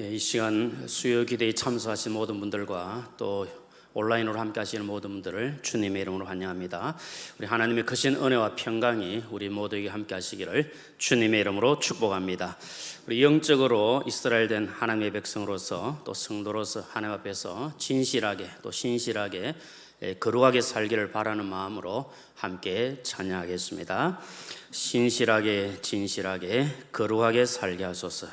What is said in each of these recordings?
이 시간 수요 기도에 참석하신 모든 분들과 또 온라인으로 함께 하시는 모든 분들을 주님의 이름으로 환영합니다. 우리 하나님의 크신 은혜와 평강이 우리 모두에게 함께 하시기를 주님의 이름으로 축복합니다. 우리 영적으로 이스라엘 된 하나님의 백성으로서 또 성도로서 하나님 앞에서 진실하게 또 신실하게 거룩하게 살기를 바라는 마음으로 함께 찬양하겠습니다. 신실하게 진실하게 거룩하게 살게 하소서.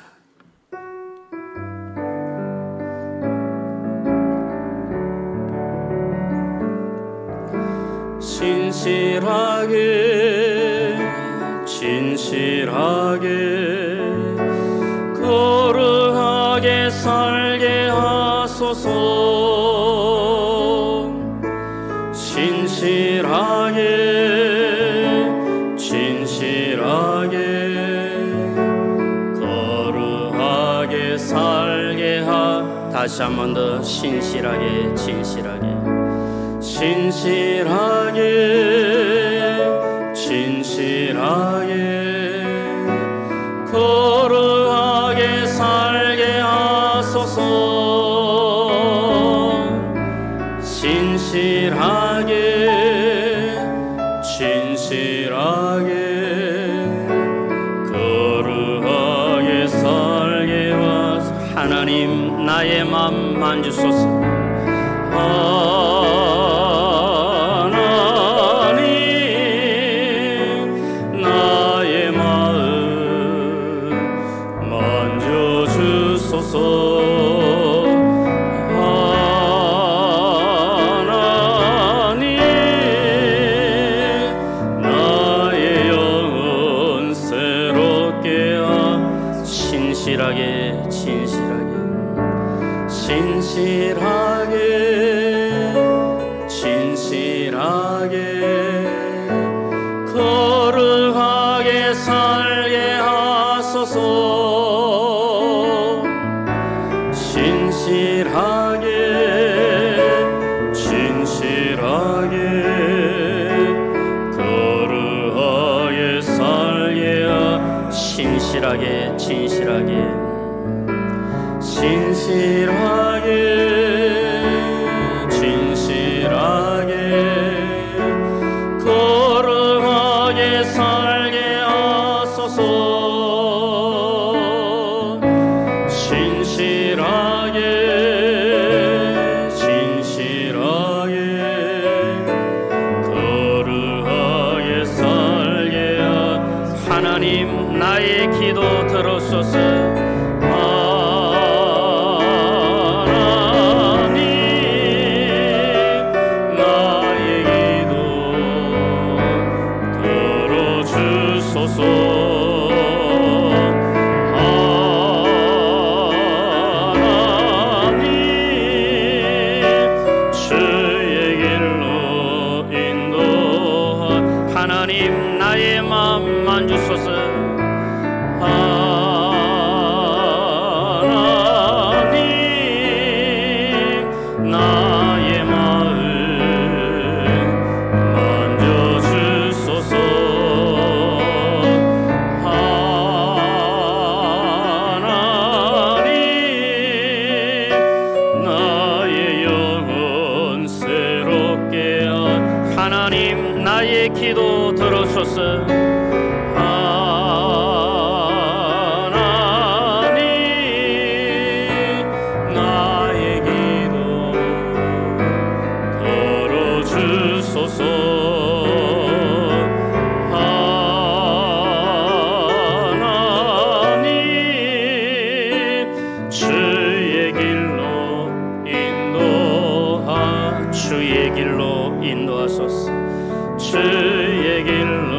신실하게 진실하게 거룩하게 살게 하소서. 신실하게 진실하게 거룩하게 살게 다시 한 번 더 신실하게 진실하게 신실하게 진실하게 거룩하게 살게 하소서. 신실하게 진실하게 거룩하게 살게 하소서. 하나님 나의 맘 만지소서. 신실하게 진실하게 신실하게 진실하게 거룩하게 살게 하소서. 신실하게 진실하게 거룩하게 살게 신실하게 진실하게 신실하게 진실하게 거룩하게 살게 하소서. 신실하게 진실하게 거룩하게 살게 하나님 나의 기도 들으소서. 하나님 나의 맘만 주소서. 하나님 나의 마음 만져주소서. 하나님 나의 영혼 새롭게 하나님 나의 기도 들으소서. 하나님 나의 기도 들어주소서. 하나님 주의 길로 주의 길로 인도하소서. 주의 길로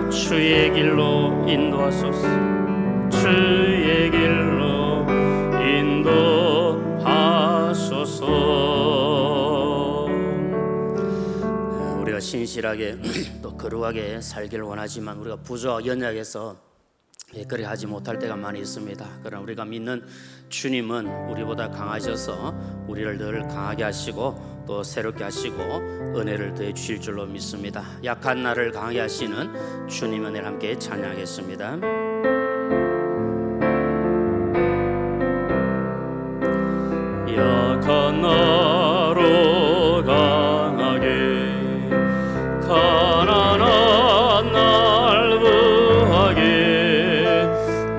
주의 길로 인도하소서. 주의 길로 인도하소서. 우리가 신실하게 또 거룩하게 살기를 원하지만 우리가 부조와 연약해서 그렇게 하지 못할 때가 많이 있습니다. 그러나 우리가 믿는 주님은 우리보다 강하셔서 우리를 늘 강하게 하시고 또 새롭게 하시고 은혜를 더해 주실 줄로 믿습니다. 약한 나를 강하게 하시는 주님 은혜를 함께 찬양하겠습니다. 건너로 강하게 가난한 날 부하게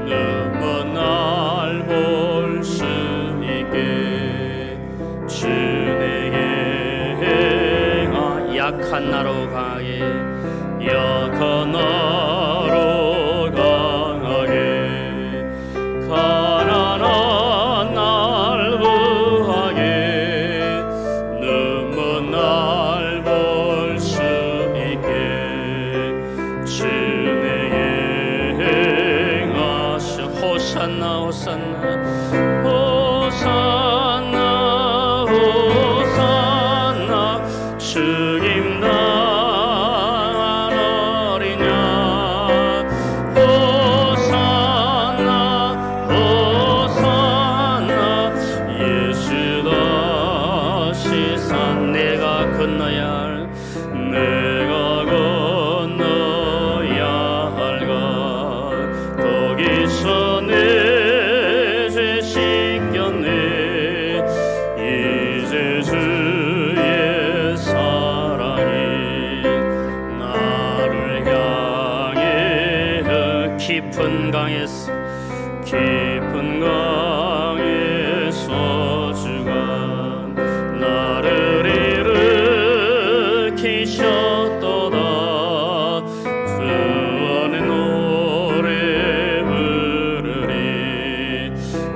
눈먼 날 볼 수 있게 주 내게 행하 약한 나로 강하게 약한 나로 강하게 가난한 날 부하게 눈먼 날 볼 수 있게 주 내게 행하시 호산나 호산나 호산나 호산나 주님 당한 어린 양 호산나 호산나 예수 다시 산 내가 건너야 할 내가 건너야 할 것 거기서 내 죄 씻겼네 이제 주의 사랑이 나를 향해 깊은 강에서 주가 나를 일으키셨도다 구원의 노래 부르리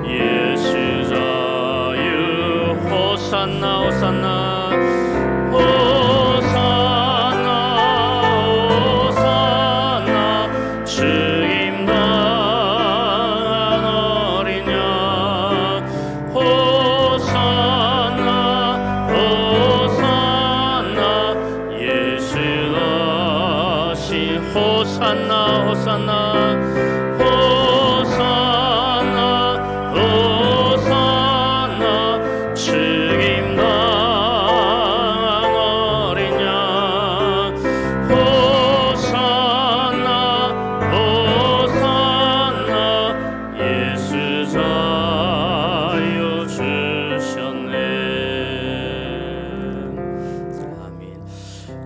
예수 자유 호산나 호산나 호산나 호산나 주님 당한 어린 양 호산나 호산나 예수 다시 호산나 호산나 호산나 호산나 주님 당한 어린 양 호산나 호산나 예수 자유 주셨네. 아멘.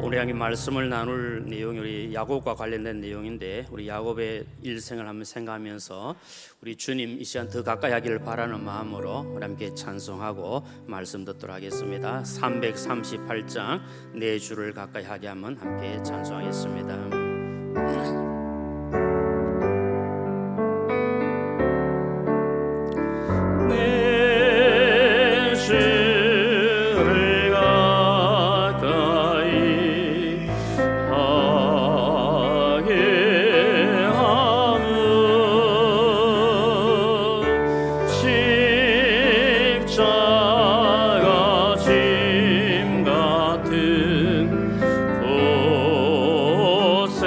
오늘 향기 말씀을 나눌 내용이 우리 야곱과 관련된 내용인데 우리 야곱의 일생을 한번 생각하면서 우리 주님 이 시간 더 가까이 하기를 바라는 마음으로 우리 함께 찬송하고 말씀 듣도록 하겠습니다. 338장 내 주를 가까이 하게 하면 함께 찬송하겠습니다. 내 주를 가까이 하게 하면 십자가 짐 같은 곳에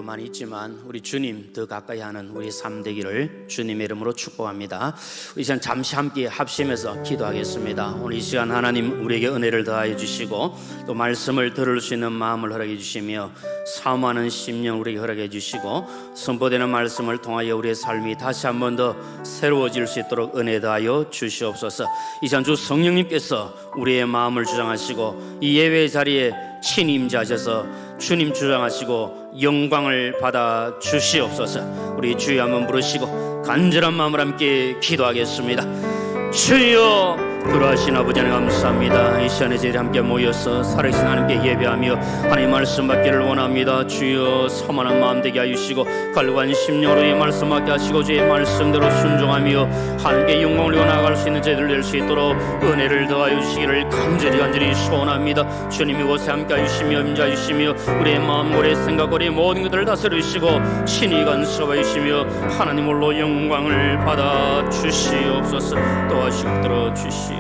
일도 많이 있지만 우리 주님 더 가까이 하는 우리 삶 되기를 주님의 이름으로 축복합니다. 우리 시간 잠시 함께 합심해서 기도하겠습니다. 오늘 이 시간 하나님 우리에게 은혜를 더하여 주시고 또 말씀을 들을 수 있는 마음을 허락해 주시며 사모하는 심령 우리에게 허락해 주시고 선포되는 말씀을 통하여 우리의 삶이 다시 한 번 더 새로워질 수 있도록 은혜 더하여 주시옵소서. 이 시간 주 성령님께서 우리의 마음을 주장하시고 이 예배 자리에 친히 임재하셔서 주님 주장하시고 영광을 받아 주시옵소서. 우리 주여 한번 부르시고 간절한 마음을 함께 기도하겠습니다. 주여 그러하신 아버지 하나님 감사합니다. 이 시간에 저희들이 함께 모여서 살아계신 하나님께 예배하며 하나님 말씀 받기를 원합니다. 주여 사모하는 마음 되게 하시고 갈구한 심령으로 이 말씀 받게 하시고 주의 말씀대로 순종하며 하나님께 영광을 올려 나아갈 수 있는 저희들 될 수 있도록 은혜를 더하여 주시기를 간절히 소원합니다. 주님 이곳에 함께 하시며 임재하여 주시며 우리의 마음 우리의 생각 우리의 모든 것들을 다스려 주시고 친히 간섭하여 주시며 하나님 홀로 영광을 받아 주시옵소서. 도와주시고 들어주시옵소서.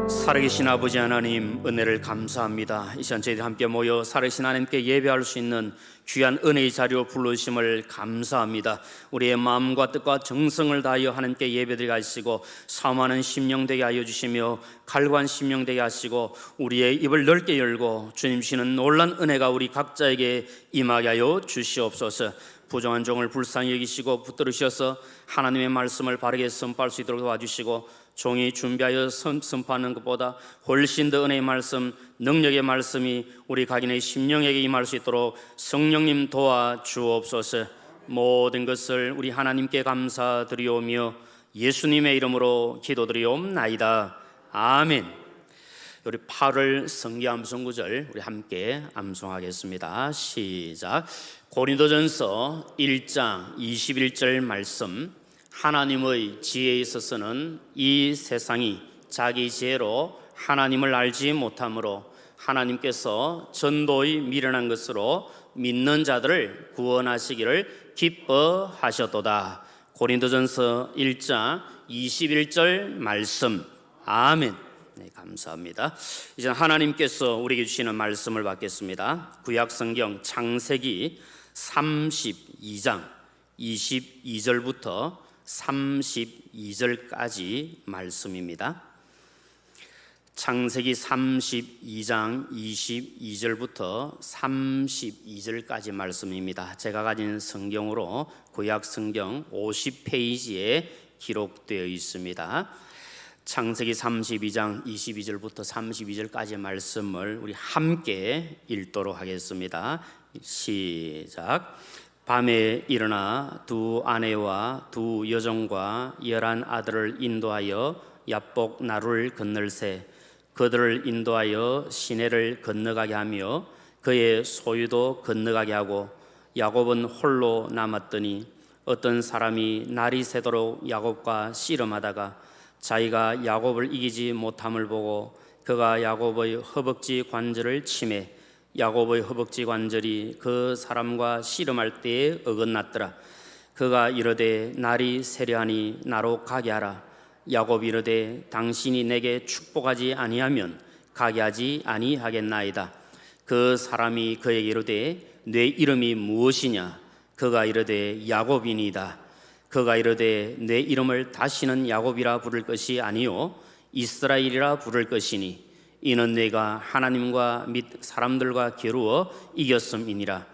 살아계신 아버지 하나님 은혜를 감사합니다. 이 시간 저희들 함께 모여 살아계신 하나님께 예배할 수 있는 귀한 은혜의 자리로 불러주심을 감사합니다. 우리의 마음과 뜻과 정성을 다하여 하나님께 예배드리게 하시고 사모하는 심령 되게 하여 주시며 갈구한 심령 되게 하시고 우리의 입을 넓게 열고 주님 주시는 놀란 은혜가 우리 각자에게 임하게 하여 주시옵소서. 부정한 종을 불쌍히 여기시고 붙들으셔서 하나님의 말씀을 바르게 선포할 수 있도록 도와주시고 종이 준비하여 선포하는 것보다 훨씬 더 은혜의 말씀, 능력의 말씀이 우리 각인의 심령에게 임할 수 있도록 성령님 도와주옵소서. 모든 것을 우리 하나님께 감사드리오며 예수님의 이름으로 기도드리옵나이다. 아멘. 우리 8월 성기 암송 구절 우리 함께 암송하겠습니다. 시작. 고린도전서 1장 21절 말씀. 하나님의 지혜에 있어서는 이 세상이 자기 지혜로 하나님을 알지 못하므로 하나님께서 전도의 미련한 것으로 믿는 자들을 구원하시기를 기뻐하셨도다. 고린도전서 1장 21절 말씀. 아멘. 네, 감사합니다. 이제 하나님께서 우리에게 주시는 말씀을 받겠습니다. 구약성경 창세기 32장 22절부터 32절까지 말씀입니다. 창세기 32장 22절부터 32절까지 말씀입니다. 제가 가진 성경으로 구약성경 50페이지에 기록되어 있습니다. 창세기 32장 22절부터 32절까지 말씀을 우리 함께 읽도록 하겠습니다. 시작. 밤에 일어나 두 아내와 두 여종과 11 아들을 인도하여 야복 나루를 건널세 그들을 인도하여 시내를 건너가게 하며 그의 소유도 건너가게 하고 야곱은 홀로 남았더니 어떤 사람이 날이 새도록 야곱과 씨름하다가 자기가 야곱을 이기지 못함을 보고 그가 야곱의 허벅지 관절을 치매 야곱의 허벅지 관절이 그 사람과 씨름할 때에 어긋났더라. 그가 이르되 날이 세려하니 나로 가게 하라. 야곱이 이르되 당신이 내게 축복하지 아니하면 가게 하지 아니하겠나이다. 그 사람이 그에게 이르되 내 이름이 무엇이냐? 그가 이르되 야곱이니이다. 그가 이르되 내 이름을 다시는 야곱이라 부를 것이 아니요 이스라엘이라 부를 것이니 이는 내가 하나님과 및 사람들과 겨루어 이겼음이니라.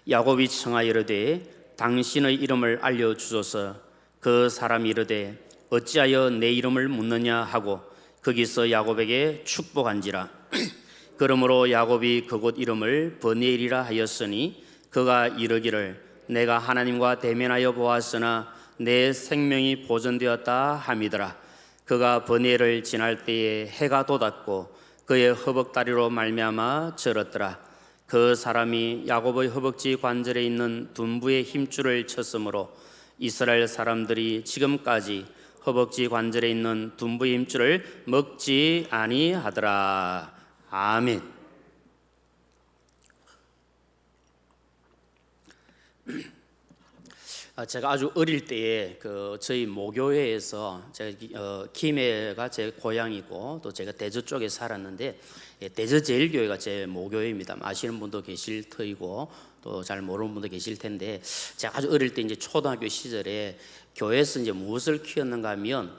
야곱이 청하여 이르되 당신의 이름을 알려주소서. 그 사람이 이르되 어찌하여 내 이름을 묻느냐 하고 거기서 야곱에게 축복한지라. 그러므로 야곱이 그곳 이름을 버니엘이라 하였으니 그가 이르기를 내가 하나님과 대면하여 보았으나 내 생명이 보존되었다 함이더라. 그가 버니엘을 지날 때에 해가 돋았고 그의 허벅다리로 말미암아 절었더라. 그 사람이 야곱의 허벅지 관절에 있는 둔부의 힘줄을 쳤으므로 이스라엘 사람들이 지금까지 허벅지 관절에 있는 둔부의 힘줄을 먹지 아니하더라. 아멘. 제가 아주 어릴 때에 저희 모교회에서 제가 김해가 제 고향이고 또 제가 대저 쪽에 살았는데 대저제일교회가 제 모교회입니다. 아시는 분도 계실 터이고 또 잘 모르는 분도 계실 텐데 제가 아주 어릴 때 이제 초등학교 시절에 교회에서 이제 무엇을 키웠는가 하면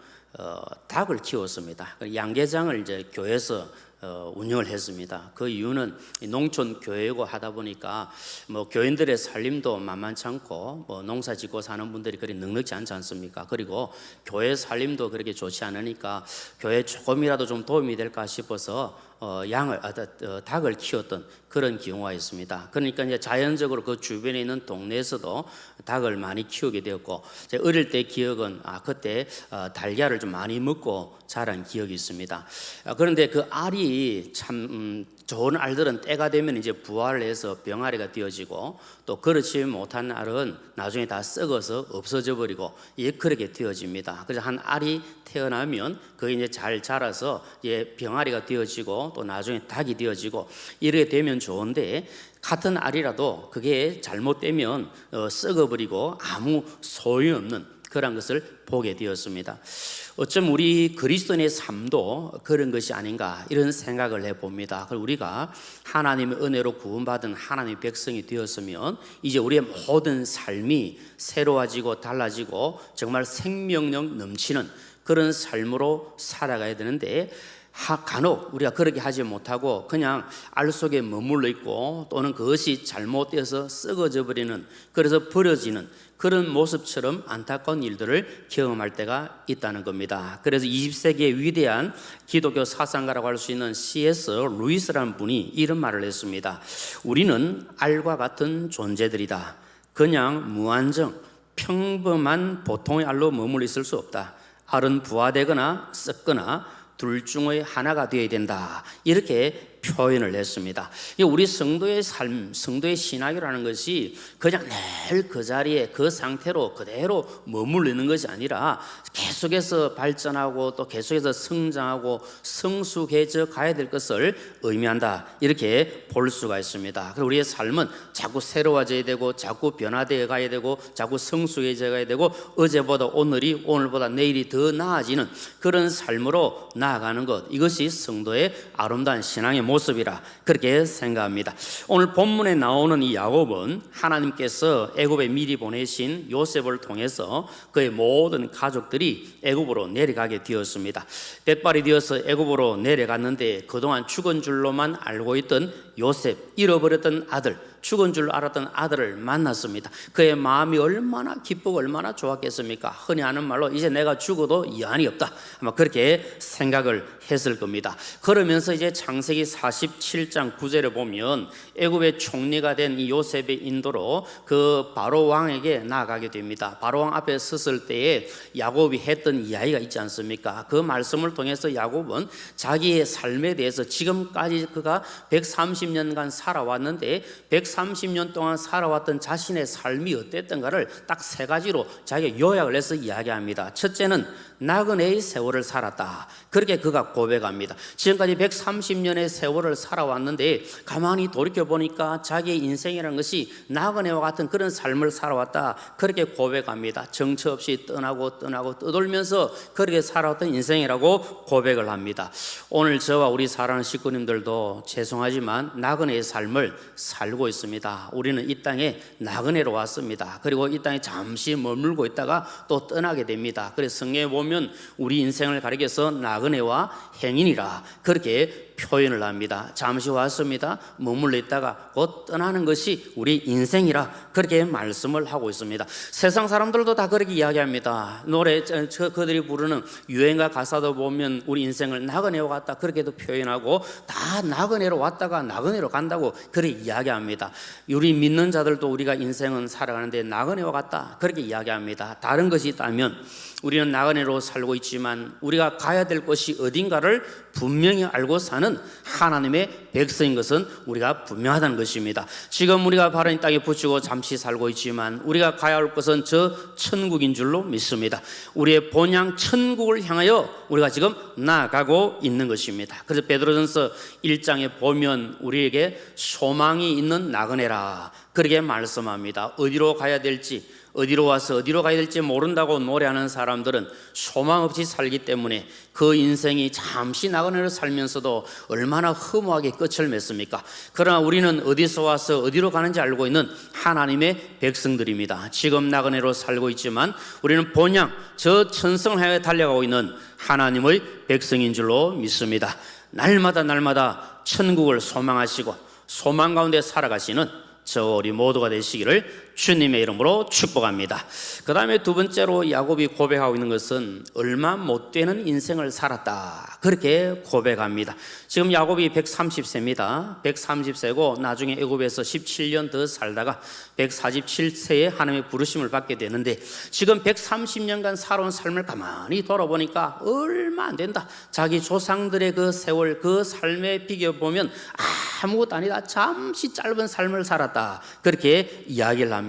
닭을 키웠습니다. 양계장을 이제 교회에서 운영을 했습니다. 그 이유는 농촌 교회고 하다 보니까 뭐 교인들의 살림도 만만치 않고 뭐 농사 짓고 사는 분들이 그리 넉넉지 않지 않습니까? 그리고 교회 살림도 그렇게 좋지 않으니까 교회에 조금이라도 좀 도움이 될까 싶어서 닭을 키웠던 그런 경우가 있습니다. 그러니까 이제 자연적으로 그 주변에 있는 동네에서도 닭을 많이 키우게 되었고, 제가 어릴 때 기억은 그때 달걀을 좀 많이 먹고 자란 기억이 있습니다. 그런데 그 알이 참 좋은 알들은 때가 되면 이제 부화를 해서 병아리가 되어지고, 또 그렇지 못한 알은 나중에 다 썩어서 없어져 버리고 그렇게 되어집니다. 그래서 한 알이 태어나면 그게 이제 잘 자라서 병아리가 되어지고 또 나중에 닭이 되어지고 이렇게 되면 좋은데, 같은 알이라도 그게 잘못되면 썩어버리고 아무 소용없는 그런 것을 보게 되었습니다. 어쩜 우리 그리스도인의 삶도 그런 것이 아닌가 이런 생각을 해봅니다. 그리고 우리가 하나님의 은혜로 구원받은 하나님의 백성이 되었으면 이제 우리의 모든 삶이 새로워지고 달라지고 정말 생명력 넘치는 그런 삶으로 살아가야 되는데, 간혹 우리가 그렇게 하지 못하고 그냥 알 속에 머물러 있고 또는 그것이 잘못되어서 썩어져 버리는, 그래서 버려지는 그런 모습처럼 안타까운 일들을 경험할 때가 있다는 겁니다. 그래서 20세기의 위대한 기독교 사상가라고 할 수 있는 C.S. 루이스라는 분이 이런 말을 했습니다. 우리는 알과 같은 존재들이다. 그냥 무한정 평범한 보통의 알로 머물러 있을 수 없다. 알은 부화되거나 썩거나 둘 중의 하나가 되어야 된다. 이렇게 표현을 했습니다. 우리 성도의 삶, 성도의 신학이라는 것이 그냥 늘 그 자리에 그 상태로 그대로 머물러 있는 것이 아니라 계속해서 발전하고 또 계속해서 성장하고 성숙해져 가야 될 것을 의미한다. 이렇게 볼 수가 있습니다. 그리고 우리의 삶은 자꾸 새로워져야 되고 자꾸 변화되어 가야 되고 자꾸 성숙해져 가야 되고 어제보다 오늘이 오늘보다 내일이 더 나아지는 그런 삶으로 나아가는 것, 이것이 성도의 아름다운 신앙의 모습이라 그렇게 생각합니다. 오늘 본문에 나오는 이 야곱은 하나님께서 애굽에 미리 보내신 요셉을 통해서 그의 모든 가족들이 애굽으로 내려가게 되었습니다. 뱃발이 되어서 애굽으로 내려갔는데 그동안 죽은 줄로만 알고 있던 요셉, 잃어버렸던 아들, 죽은 줄 알았던 아들을 만났습니다. 그의 마음이 얼마나 기쁘고 얼마나 좋았겠습니까? 흔히 하는 말로 이제 내가 죽어도 이한이 없다, 아마 그렇게 생각을 했을 겁니다. 그러면서 이제 창세기 47장 9절에 보면 애굽의 총리가 된 이 요셉의 인도로 그 바로 왕에게 나아가게 됩니다. 바로 왕 앞에 섰을 때에 야곱이 했던 이야기가 있지 않습니까? 그 말씀을 통해서 야곱은 자기의 삶에 대해서 지금까지 그가 130년간 살아왔는데 130년 동안 살아왔던 자신의 삶이 어땠던가를 딱 세 가지로 자기가 요약을 해서 이야기합니다. 첫째는 나그네의 세월을 살았다. 그렇게 그가 고백합니다. 지금까지 130년의 세월을 살아왔는데 가만히 돌이켜보니까 자기의 인생이라는 것이 나그네와 같은 그런 삶을 살아왔다. 그렇게 고백합니다. 정처 없이 떠나고 떠돌면서 그렇게 살아왔던 인생이라고 고백을 합니다. 오늘 저와 우리 사랑하는 식구님들도 죄송하지만 나그네의 삶을 살고 있습니다. 우리는 이 땅에 나그네로 왔습니다. 그리고 이 땅에 잠시 머물고 있다가 또 떠나게 됩니다. 그래서 성경에 보면 우리 인생을 가리켜서 나그네와 행인이라 그렇게 표현을 합니다. 잠시 왔습니다. 머물러 있다가 곧 떠나는 것이 우리 인생이라 그렇게 말씀을 하고 있습니다. 세상 사람들도 다 그렇게 이야기합니다. 노래 그들이 부르는 유행가 가사도 보면 우리 인생을 나그네와 같다 그렇게도 표현하고 다 나그네로 왔다가 나그네로 간다고 그렇게 이야기합니다. 우리 믿는 자들도 우리가 인생은 살아가는데 나그네와 같다 그렇게 이야기합니다. 다른 것이 있다면 우리는 나그네로 살고 있지만 우리가 가야 될 곳이 어딘가를 분명히 알고 사는 하나님의 백성인 것은 우리가 분명하다는 것입니다. 지금 우리가 바로 이 땅에 붙이고 잠시 살고 있지만 우리가 가야 할 곳은 저 천국인 줄로 믿습니다. 우리의 본향 천국을 향하여 우리가 지금 나아가고 있는 것입니다. 그래서 베드로전서 1장에 보면 우리에게 소망이 있는 나그네라 그렇게 말씀합니다. 어디로 가야 될지, 어디로 와서 어디로 가야 될지 모른다고 노래하는 사람들은 소망 없이 살기 때문에 그 인생이 잠시 나그네로 살면서도 얼마나 허무하게 끝을 맺습니까? 그러나 우리는 어디서 와서 어디로 가는지 알고 있는 하나님의 백성들입니다. 지금 나그네로 살고 있지만 우리는 본향 저 천성을 향해 달려가고 있는 하나님의 백성인 줄로 믿습니다. 날마다 천국을 소망하시고 소망 가운데 살아가시는 저 우리 모두가 되시기를 주님의 이름으로 축복합니다. 그 다음에 두 번째로 야곱이 고백하고 있는 것은 얼마 못 되는 인생을 살았다, 그렇게 고백합니다. 지금 야곱이 130세입니다 130세고 나중에 애굽에서 17년 더 살다가 147세에 하나님의 부르심을 받게 되는데, 지금 130년간 살아온 삶을 가만히 돌아보니까 얼마 안 된다. 자기 조상들의 그 세월, 그 삶에 비교보면 아무것도 아니다, 잠시 짧은 삶을 살았다, 그렇게 이야기를 합니다.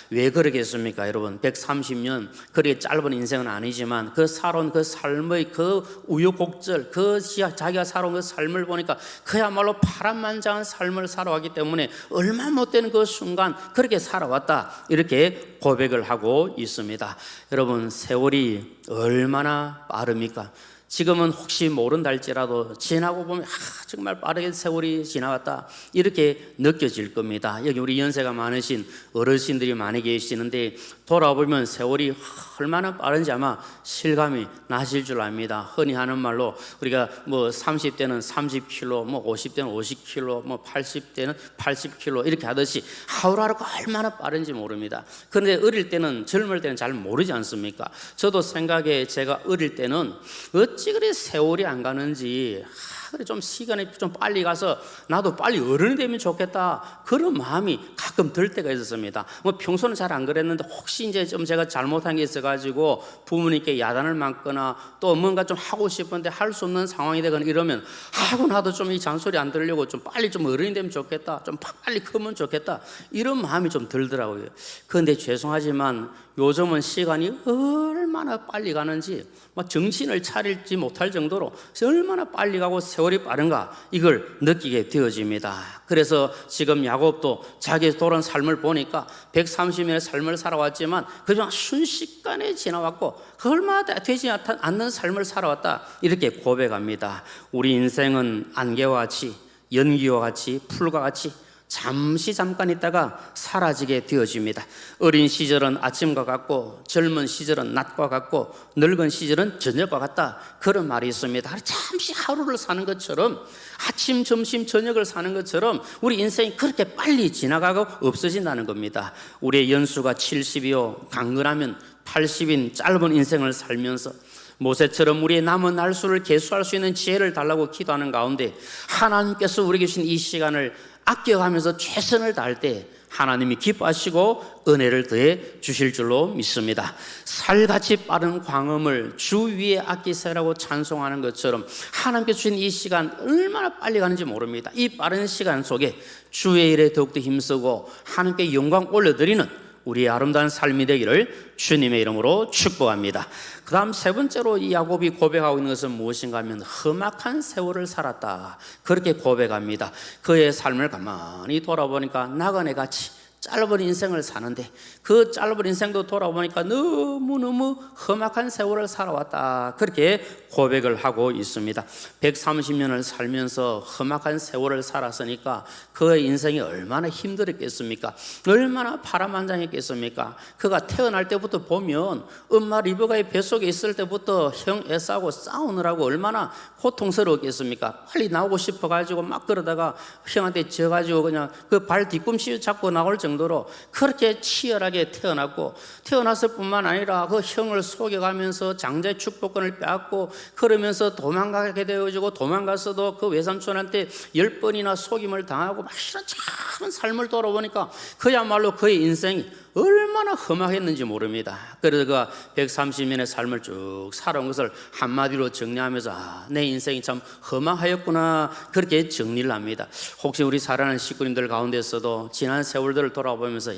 왜 그러겠습니까 여러분? 130년 그렇게 짧은 인생은 아니지만 그 살아온 그 삶의 그 우여곡절, 그 자기가 살아온 그 삶을 보니까 그야말로 파란만장한 삶을 살아왔기 때문에 얼마 못 되는 그 순간 그렇게 살아왔다, 이렇게 고백을 하고 있습니다. 여러분, 세월이 얼마나 빠릅니까? 지금은 혹시 모른다 할지라도 지나고 보면 정말 빠르게 세월이 지나갔다, 이렇게 느껴질 겁니다. 여기 우리 연세가 많으신 어르신들이 많이 계시는데 돌아보면 세월이 얼마나 빠른지 아마 실감이 나실 줄 압니다. 흔히 하는 말로 우리가 뭐 30대는 30km, 뭐 50대는 50km, 뭐 80대는 80km 이렇게 하듯이 하루하루가 얼마나 빠른지 모릅니다. 그런데 어릴 때는, 젊을 때는 잘 모르지 않습니까? 저도 생각에 제가 어릴 때는 어찌 그래 세월이 안 가는지, 그래 좀 시간이 좀 빨리 가서 나도 빨리 어른이 되면 좋겠다, 그런 마음이 가끔 들 때가 있었습니다. 뭐 평소는 잘 안 그랬는데 혹시 이제 좀 제가 잘못한 게 있어가지고 부모님께 야단을 맞거나 또 뭔가 좀 하고 싶은데 할 수 없는 상황이 되거나 이러면 하고 나도 좀 이 잔소리 안 들으려고 좀 빨리 좀 어른이 되면 좋겠다, 좀 빨리 크면 좋겠다, 이런 마음이 좀 들더라고요. 그런데 죄송하지만 요즘은 시간이 얼마나 빨리 가는지 정신을 차릴지 못할 정도로 얼마나 빨리 가고 세월이 빠른가, 이걸 느끼게 되어집니다. 그래서 지금 야곱도 자기의 돌아온 삶을 보니까 130년의 삶을 살아왔지만 그냥 순식간에 지나왔고 얼마 되지 않는 삶을 살아왔다, 이렇게 고백합니다. 우리 인생은 안개와 같이, 연기와 같이, 풀과 같이 잠깐 있다가 사라지게 되어집니다. 어린 시절은 아침과 같고 젊은 시절은 낮과 같고 늙은 시절은 저녁과 같다, 그런 말이 있습니다. 잠시 하루를 사는 것처럼, 아침, 점심, 저녁을 사는 것처럼 우리 인생이 그렇게 빨리 지나가고 없어진다는 겁니다. 우리의 연수가 70이요 강건하면 80인 짧은 인생을 살면서 모세처럼 우리의 남은 날수를 계수할 수 있는 지혜를 달라고 기도하는 가운데 하나님께서 우리에게 주신 이 시간을 아껴가면서 최선을 다할 때 하나님이 기뻐하시고 은혜를 더해 주실 줄로 믿습니다. 살같이 빠른 광음을 주 위에 아끼세라고 찬송하는 것처럼 하나님께서 주신 이 시간 얼마나 빨리 가는지 모릅니다. 이 빠른 시간 속에 주의 일에 더욱더 힘쓰고 하나님께 영광 올려드리는 우리의 아름다운 삶이 되기를 주님의 이름으로 축복합니다. 그 다음 세 번째로 이 야곱이 고백하고 있는 것은 무엇인가 하면 험악한 세월을 살았다, 그렇게 고백합니다. 그의 삶을 가만히 돌아보니까 나그네같이 짧은 인생을 사는데 그 짧은 인생도 돌아보니까 너무너무 험악한 세월을 살아왔다, 그렇게 고백을 하고 있습니다. 130년을 살면서 험악한 세월을 살았으니까 그의 인생이 얼마나 힘들었겠습니까? 얼마나 파란만장했겠습니까? 그가 태어날 때부터 보면 엄마 리브가의 뱃속에 있을 때부터 형 에사하고 싸우느라고 얼마나 고통스러웠겠습니까? 빨리 나오고 싶어가지고 막 그러다가 형한테 져가지고 그냥 그 발 뒤꿈치 잡고 나올 정도로 그렇게 치열하게 태어났고, 태어났을 뿐만 아니라 그 형을 속여가면서 장자의 축복권을 빼앗고 그러면서 도망가게 되어지고, 도망갔어도 그 외삼촌한테 10번이나 속임을 당하고 막 이런 참 삶을 돌아보니까 그야말로 그의 인생이 얼마나 험악했는지 모릅니다. 그래서 그가 130년의 삶을 쭉 살아온 것을 한마디로 정리하면서 내 인생이 참 험악하였구나, 그렇게 정리를 합니다. 혹시 우리 사랑하는 식구님들 가운데서도 지난 세월들을 돌아보면서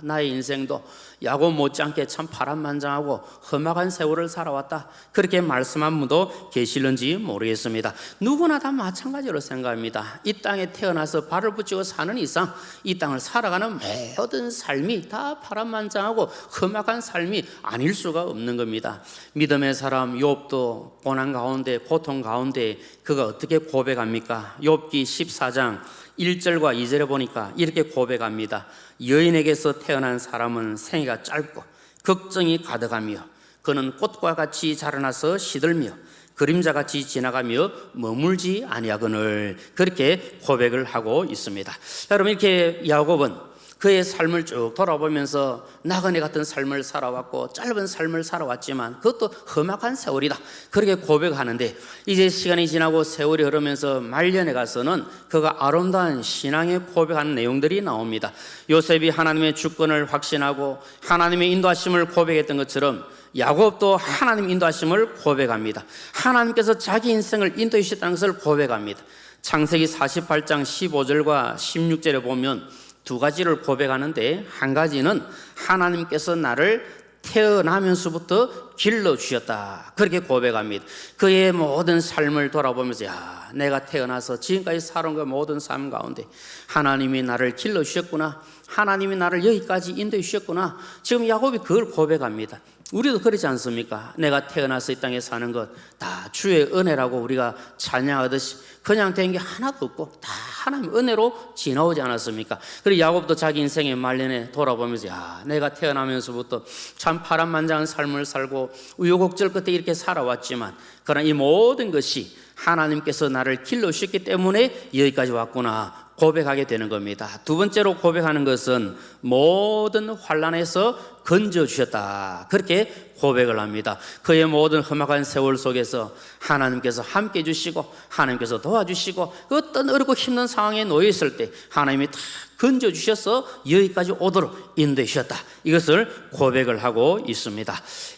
나의 인생도 야곱 못지않게 참 파란만장하고 험악한 세월을 살아왔다, 그렇게 말씀한 분도 계실는지 모르겠습니다. 누구나 다 마찬가지로 생각합니다. 이 땅에 태어나서 발을 붙이고 사는 이상 이 땅을 살아가는 모든 삶이 다 파란만장하고 험악한 삶이 아닐 수가 없는 겁니다. 믿음의 사람 욥도 고난 가운데, 고통 가운데 그가 어떻게 고백합니까? 욥기 14장 1절과 2절에 보니까 이렇게 고백합니다. 여인에게서 태어난 사람은 생애가 짧고 걱정이 가득하며 그는 꽃과 같이 자라나서 시들며 그림자같이 지나가며 머물지 아니하거늘, 그렇게 고백을 하고 있습니다. 여러분, 이렇게 야곱은 그의 삶을 쭉 돌아보면서 나그네 같은 삶을 살아왔고 짧은 삶을 살아왔지만 그것도 험악한 세월이다, 그렇게 고백하는데, 이제 시간이 지나고 세월이 흐르면서 말년에 가서는 그가 아름다운 신앙의 고백하는 내용들이 나옵니다. 요셉이 하나님의 주권을 확신하고 하나님의 인도하심을 고백했던 것처럼 야곱도 하나님 인도하심을 고백합니다. 하나님께서 자기 인생을 인도해 주셨다는 것을 고백합니다. 창세기 48장 15절과 16절에 보면 두 가지를 고백하는데, 한 가지는 하나님께서 나를 태어나면서부터 길러주셨다, 그렇게 고백합니다. 그의 모든 삶을 돌아보면서 내가 태어나서 지금까지 살아온 그 모든 삶 가운데 하나님이 나를 길러주셨구나, 하나님이 나를 여기까지 인도해 주셨구나. 지금 야곱이 그걸 고백합니다. 우리도 그렇지 않습니까? 내가 태어나서 이 땅에 사는 것 다 주의 은혜라고 우리가 찬양하듯이 그냥 된 게 하나도 없고 다 하나님의 은혜로 지나오지 않았습니까? 그리고 야곱도 자기 인생의 말년에 돌아보면서 내가 태어나면서부터 참 파란만장한 삶을 살고 우여곡절 끝에 이렇게 살아왔지만 그러나 이 모든 것이 하나님께서 나를 길러주셨기 때문에 여기까지 왔구나, 고백하게 되는 겁니다. 두 번째로 고백하는 것은 모든 환난에서 건져주셨다, 그렇게 고백을 합니다. 그의 모든 험악한 세월 속에서 하나님께서 함께 해주시고 하나님께서 도와주시고 어떤 어렵고 힘든 상황에 놓여 있을 때 하나님이 다 건져주셔서 여기까지 오도록 인도해 주셨다, 이것을 고백을 하고 있습니다.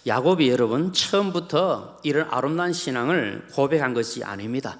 야곱이 여러분 처음부터 이런 아름다운 신앙을 고백한 것이 아닙니다.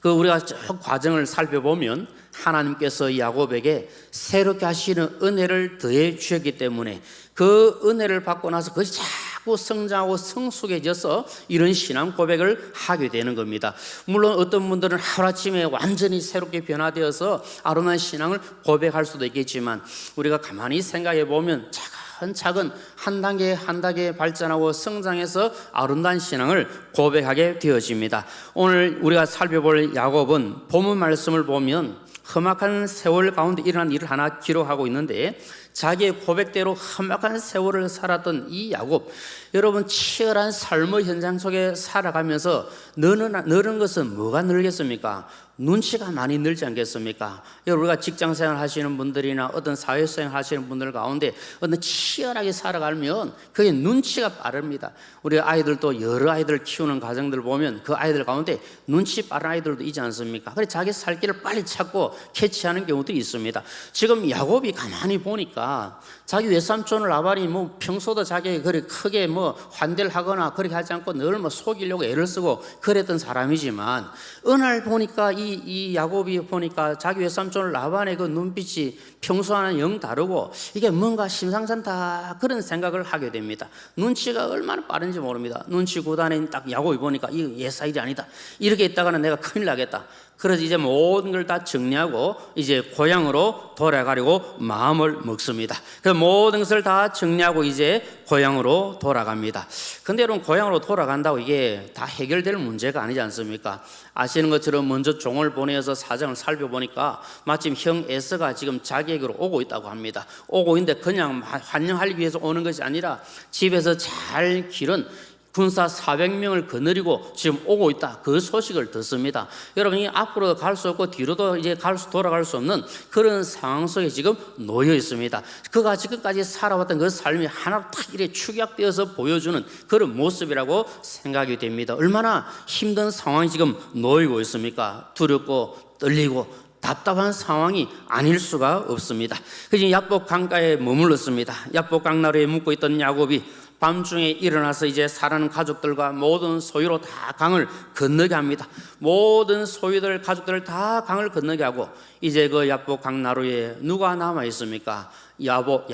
우리가 과정을 살펴보면 하나님께서 야곱에게 새롭게 하시는 은혜를 더해 주셨기 때문에 그 은혜를 받고 나서 그것이 자꾸 성장하고 성숙해져서 이런 신앙 고백을 하게 되는 겁니다. 물론 어떤 분들은 하루아침에 완전히 새롭게 변화되어서 아름다운 신앙을 고백할 수도 있겠지만 우리가 가만히 생각해 보면 차근차근 한 단계 한 단계 발전하고 성장해서 아름다운 신앙을 고백하게 되어집니다. 오늘 우리가 살펴볼 야곱은 본문 말씀을 보면 험악한 세월 가운데 일어난 일을 하나 기록하고 있는데, 자기의 고백대로 험악한 세월을 살았던 이 야곱, 여러분 치열한 삶의 현장 속에 살아가면서 늘은 것은 뭐가 늘겠습니까? 눈치가 많이 늘지 않겠습니까? 여러분, 우리가 직장생활 하시는 분들이나 어떤 사회생활 하시는 분들 가운데 어떤 치열하게 살아가면 그게 눈치가 빠릅니다. 우리 아이들도 여러 아이들 키우는 가정들 보면 그 아이들 가운데 눈치 빠른 아이들도 있지 않습니까? 그래서 자기 살 길을 빨리 찾고 캐치하는 경우도 있습니다. 지금 야곱이 가만히 보니까 자기 외삼촌 라반이 평소도 자기 그렇게 크게 환대를 하거나 그렇게 하지 않고 늘 속이려고 애를 쓰고 그랬던 사람이지만, 어느 날 보니까 이 야곱이 보니까 자기 외삼촌 라반의 그 눈빛이 평소와는 영 다르고 이게 뭔가 심상찮다, 그런 생각을 하게 됩니다. 눈치가 얼마나 빠른지 모릅니다. 눈치 구단에 딱 야곱이 보니까 이거 예사일이 아니다, 이렇게 있다가는 내가 큰일 나겠다. 그래서 이제 모든 걸 다 정리하고 이제 고향으로 돌아가려고 마음을 먹습니다. 그래서 모든 것을 다 정리하고 이제 고향으로 돌아갑니다. 근데 여러분, 고향으로 돌아간다고 이게 다 해결될 문제가 아니지 않습니까? 아시는 것처럼 먼저 종을 보내서 사정을 살펴보니까 마침 형 에서가 지금 자기에게로 오고 있다고 합니다. 오고 있는데 그냥 환영하기 위해서 오는 것이 아니라 집에서 잘 기른 군사 400명을 거느리고 지금 오고 있다, 그 소식을 듣습니다. 여러분이 앞으로 갈 수 없고 뒤로도 이제 돌아갈 수 없는 그런 상황 속에 지금 놓여 있습니다. 그가 지금까지 살아왔던 그 삶이 하나 딱 이렇게 축약되어서 보여주는 그런 모습이라고 생각이 됩니다. 얼마나 힘든 상황이 지금 놓이고 있습니까? 두렵고 떨리고 답답한 상황이 아닐 수가 없습니다. 그래서 야복 강가에 머물렀습니다. 야복 강나루에 묵고 있던 야곱이 밤중에 일어나서 이제 살아는 가족들과 모든 소유로 다 강을 건너게 합니다. 모든 소유들, 가족들을 다 강을 건너게 하고 이제 그 야복 강나루에 누가 남아 있습니까? 야곱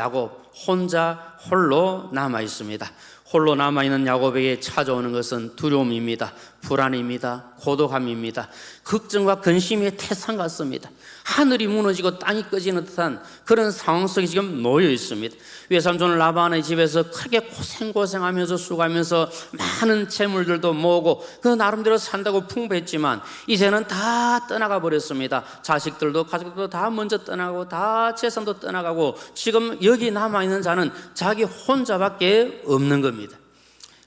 혼자 홀로 남아 있습니다. 홀로 남아있는 야곱에게 찾아오는 것은 두려움입니다. 불안입니다. 고독함입니다. 걱정과 근심의 태산 같습니다. 하늘이 무너지고 땅이 꺼지는 듯한 그런 상황 속에 지금 놓여 있습니다. 외삼촌 라반의 집에서 크게 고생하면서 수고하면서 많은 재물들도 모으고 그 나름대로 산다고 풍부했지만 이제는 다 떠나가 버렸습니다. 자식들도 가족들도 다 먼저 떠나고 다 재산도 떠나가고 지금 여기 남아있는 자는 자기 혼자밖에 없는 겁니다.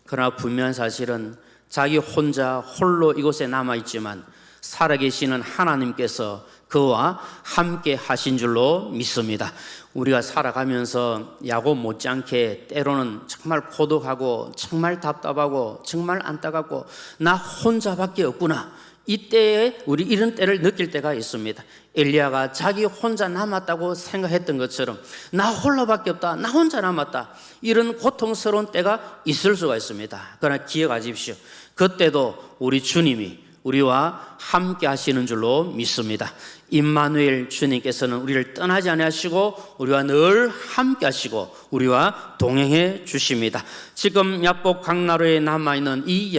그러나 분명한 사실은 자기 혼자 홀로 이곳에 남아있지만 살아계시는 하나님께서 그와 함께 하신 줄로 믿습니다. 우리가 살아가면서 야곱 못지않게 때로는 정말 고독하고 정말 답답하고 정말 안타깝고 나 혼자밖에 없구나, 이때에 우리 이런 때를 느낄 때가 있습니다. 엘리야가 자기 혼자 남았다고 생각했던 것처럼 나 홀로밖에 없다, 나 혼자 남았다, 이런 고통스러운 때가 있을 수가 있습니다. 그러나 기억하십시오. 그때도 우리 주님이 우리와 함께 하시는 줄로 믿습니다. 임마누엘 주님께서는 우리를 떠나지 아니하시고 우리와 늘 함께 하시고 우리와 동행해 주십니다. 지금 야복 강나루에 남아있는 이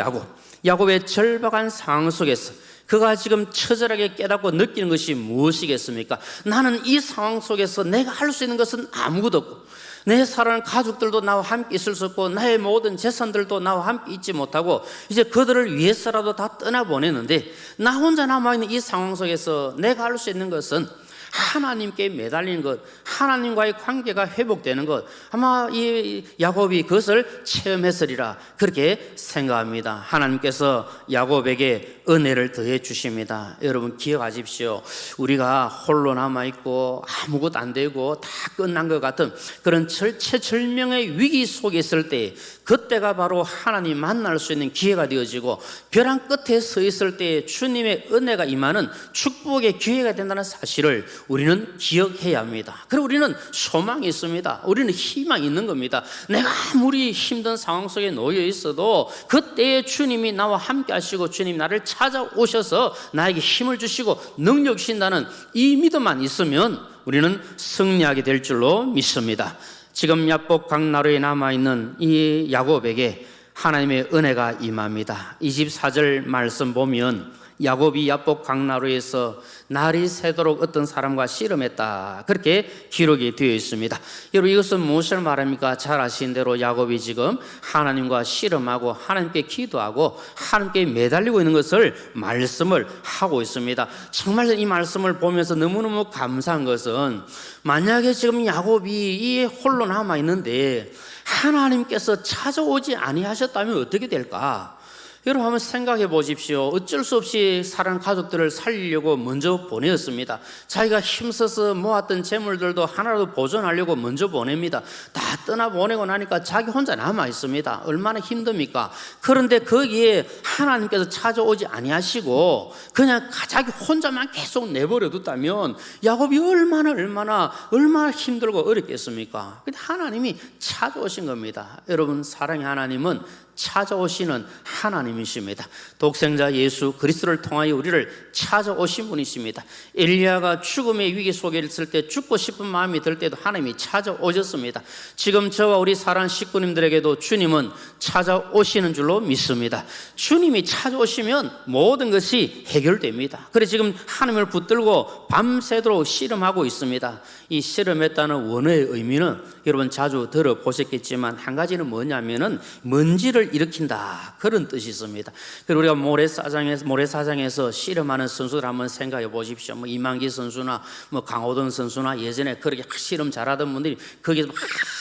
야곱의 절박한 상황 속에서 그가 지금 처절하게 깨닫고 느끼는 것이 무엇이겠습니까? 나는 이 상황 속에서 내가 할 수 있는 것은 아무것도 없고 내 사랑하는 가족들도 나와 함께 있을 수 없고 나의 모든 재산들도 나와 함께 있지 못하고 이제 그들을 위해서라도 다 떠나보내는데 나 혼자 남아있는 이 상황 속에서 내가 할 수 있는 것은 하나님께 매달리는 것, 하나님과의 관계가 회복되는 것, 아마 이 야곱이 그것을 체험했으리라 그렇게 생각합니다. 하나님께서 야곱에게 은혜를 더해 주십니다. 여러분 기억하십시오. 우리가 홀로 남아있고 아무것도 안 되고 다 끝난 것 같은 그런 절체절명의 위기 속에 있을 때 그때가 바로 하나님 만날 수 있는 기회가 되어지고 벼랑 끝에 서 있을 때 주님의 은혜가 임하는 축복의 기회가 된다는 사실을 우리는 기억해야 합니다. 그리고 우리는 소망이 있습니다. 우리는 희망이 있는 겁니다. 내가 아무리 힘든 상황 속에 놓여 있어도 그때에 주님이 나와 함께 하시고 주님이 나를 찾아오셔서 나에게 힘을 주시고 능력 주신다는 이 믿음만 있으면 우리는 승리하게 될 줄로 믿습니다. 지금 야복 강나루에 남아있는 이 야곱에게 하나님의 은혜가 임합니다. 24절 말씀 보면 야곱이 야복 강나루에서 날이 새도록 어떤 사람과 씨름했다 그렇게 기록이 되어 있습니다. 여러분 이것은 무엇을 말합니까? 잘 아시는 대로 야곱이 지금 하나님과 씨름하고 하나님께 기도하고 하나님께 매달리고 있는 것을 말씀을 하고 있습니다. 정말 이 말씀을 보면서 너무너무 감사한 것은 만약에 지금 야곱이 이 홀로 남아 있는데 하나님께서 찾아오지 아니하셨다면 어떻게 될까? 여러분 한번 생각해 보십시오. 어쩔 수 없이 사랑하는 가족들을 살리려고 먼저 보내었습니다. 자기가 힘써서 모았던 재물들도 하나라도 보존하려고 먼저 보냅니다. 다 떠나보내고 나니까 자기 혼자 남아 있습니다. 얼마나 힘듭니까? 그런데 거기에 하나님께서 찾아오지 아니하시고 그냥 자기 혼자만 계속 내버려 뒀다면 야곱이 얼마나 힘들고 어렵겠습니까? 근데 하나님이 찾아오신 겁니다. 여러분 사랑의 하나님은 찾아오시는 하나님이십니다. 독생자 예수 그리스도를 통하여 우리를 찾아오신 분이십니다. 엘리야가 죽음의 위기 속에 있을 때 죽고 싶은 마음이 들 때도 하나님이 찾아오셨습니다. 지금 저와 우리 사랑하는 식구님들에게도 주님은 찾아오시는 줄로 믿습니다. 주님이 찾아오시면 모든 것이 해결됩니다. 그래서 지금 하나님을 붙들고 밤새도록 씨름하고 있습니다. 이 씨름했다는 원어의 의미는 여러분 자주 들어보셨겠지만 한 가지는 뭐냐면은 먼지를 일으킨다 그런 뜻이 있습니다. 그리고 우리가 모래사장에서 씨름하는 선수들 한번 생각해 보십시오. 뭐 이만기 선수나 뭐 강호동 선수나 예전에 그렇게 먼지를 잘하던 분들이 거기서 막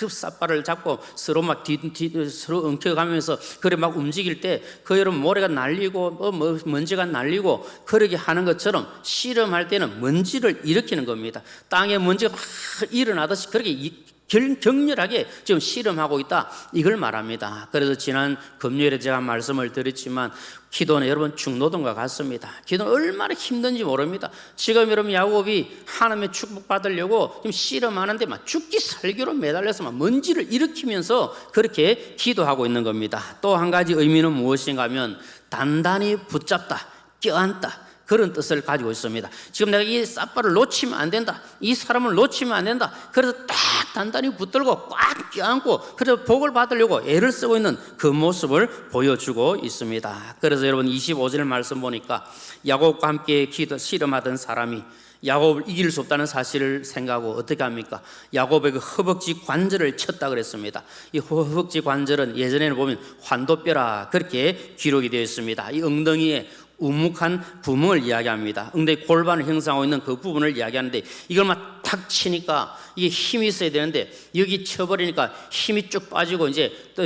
삿발을 잡고 서로 막 서로 엉켜가면서 그래 막 움직일 때 그 여러분 모래가 날리고 먼지가 날리고 그러게 하는 것처럼 씨름할 때는 먼지를 일으키는 겁니다. 땅에 먼지가 막 일어나듯이 그렇게 격렬하게 지금 실험하고 있다, 이걸 말합니다. 그래서 지난 금요일에 제가 말씀을 드렸지만 기도는 여러분 중노동과 같습니다. 기도는 얼마나 힘든지 모릅니다. 지금 여러분 야곱이 하나님의 축복 받으려고 지금 실험하는데 막 죽기 살기로 매달려서 막 먼지를 일으키면서 그렇게 기도하고 있는 겁니다. 또 한 가지 의미는 무엇인가 하면 단단히 붙잡다, 껴안다, 그런 뜻을 가지고 있습니다. 지금 내가 이 삿발을 놓치면 안 된다, 이 사람을 놓치면 안 된다, 그래서 딱 단단히 붙들고 꽉 껴안고 그래서 복을 받으려고 애를 쓰고 있는 그 모습을 보여주고 있습니다. 그래서 여러분 25절 말씀 보니까 야곱과 함께 실험하던 사람이 야곱을 이길 수 없다는 사실을 생각하고 어떻게 합니까? 야곱의 그 허벅지 관절을 쳤다 그랬습니다. 이 허벅지 관절은 예전에는 보면 환도뼈라 그렇게 기록이 되어 있습니다. 이 엉덩이에 우묵한 부분을 이야기합니다. 엉덩이 골반을 형성하고 있는 그 부분을 이야기하는데 이걸 막 탁 치니까 이게 힘이 있어야 되는데 여기 쳐버리니까 힘이 쭉 빠지고 이제 또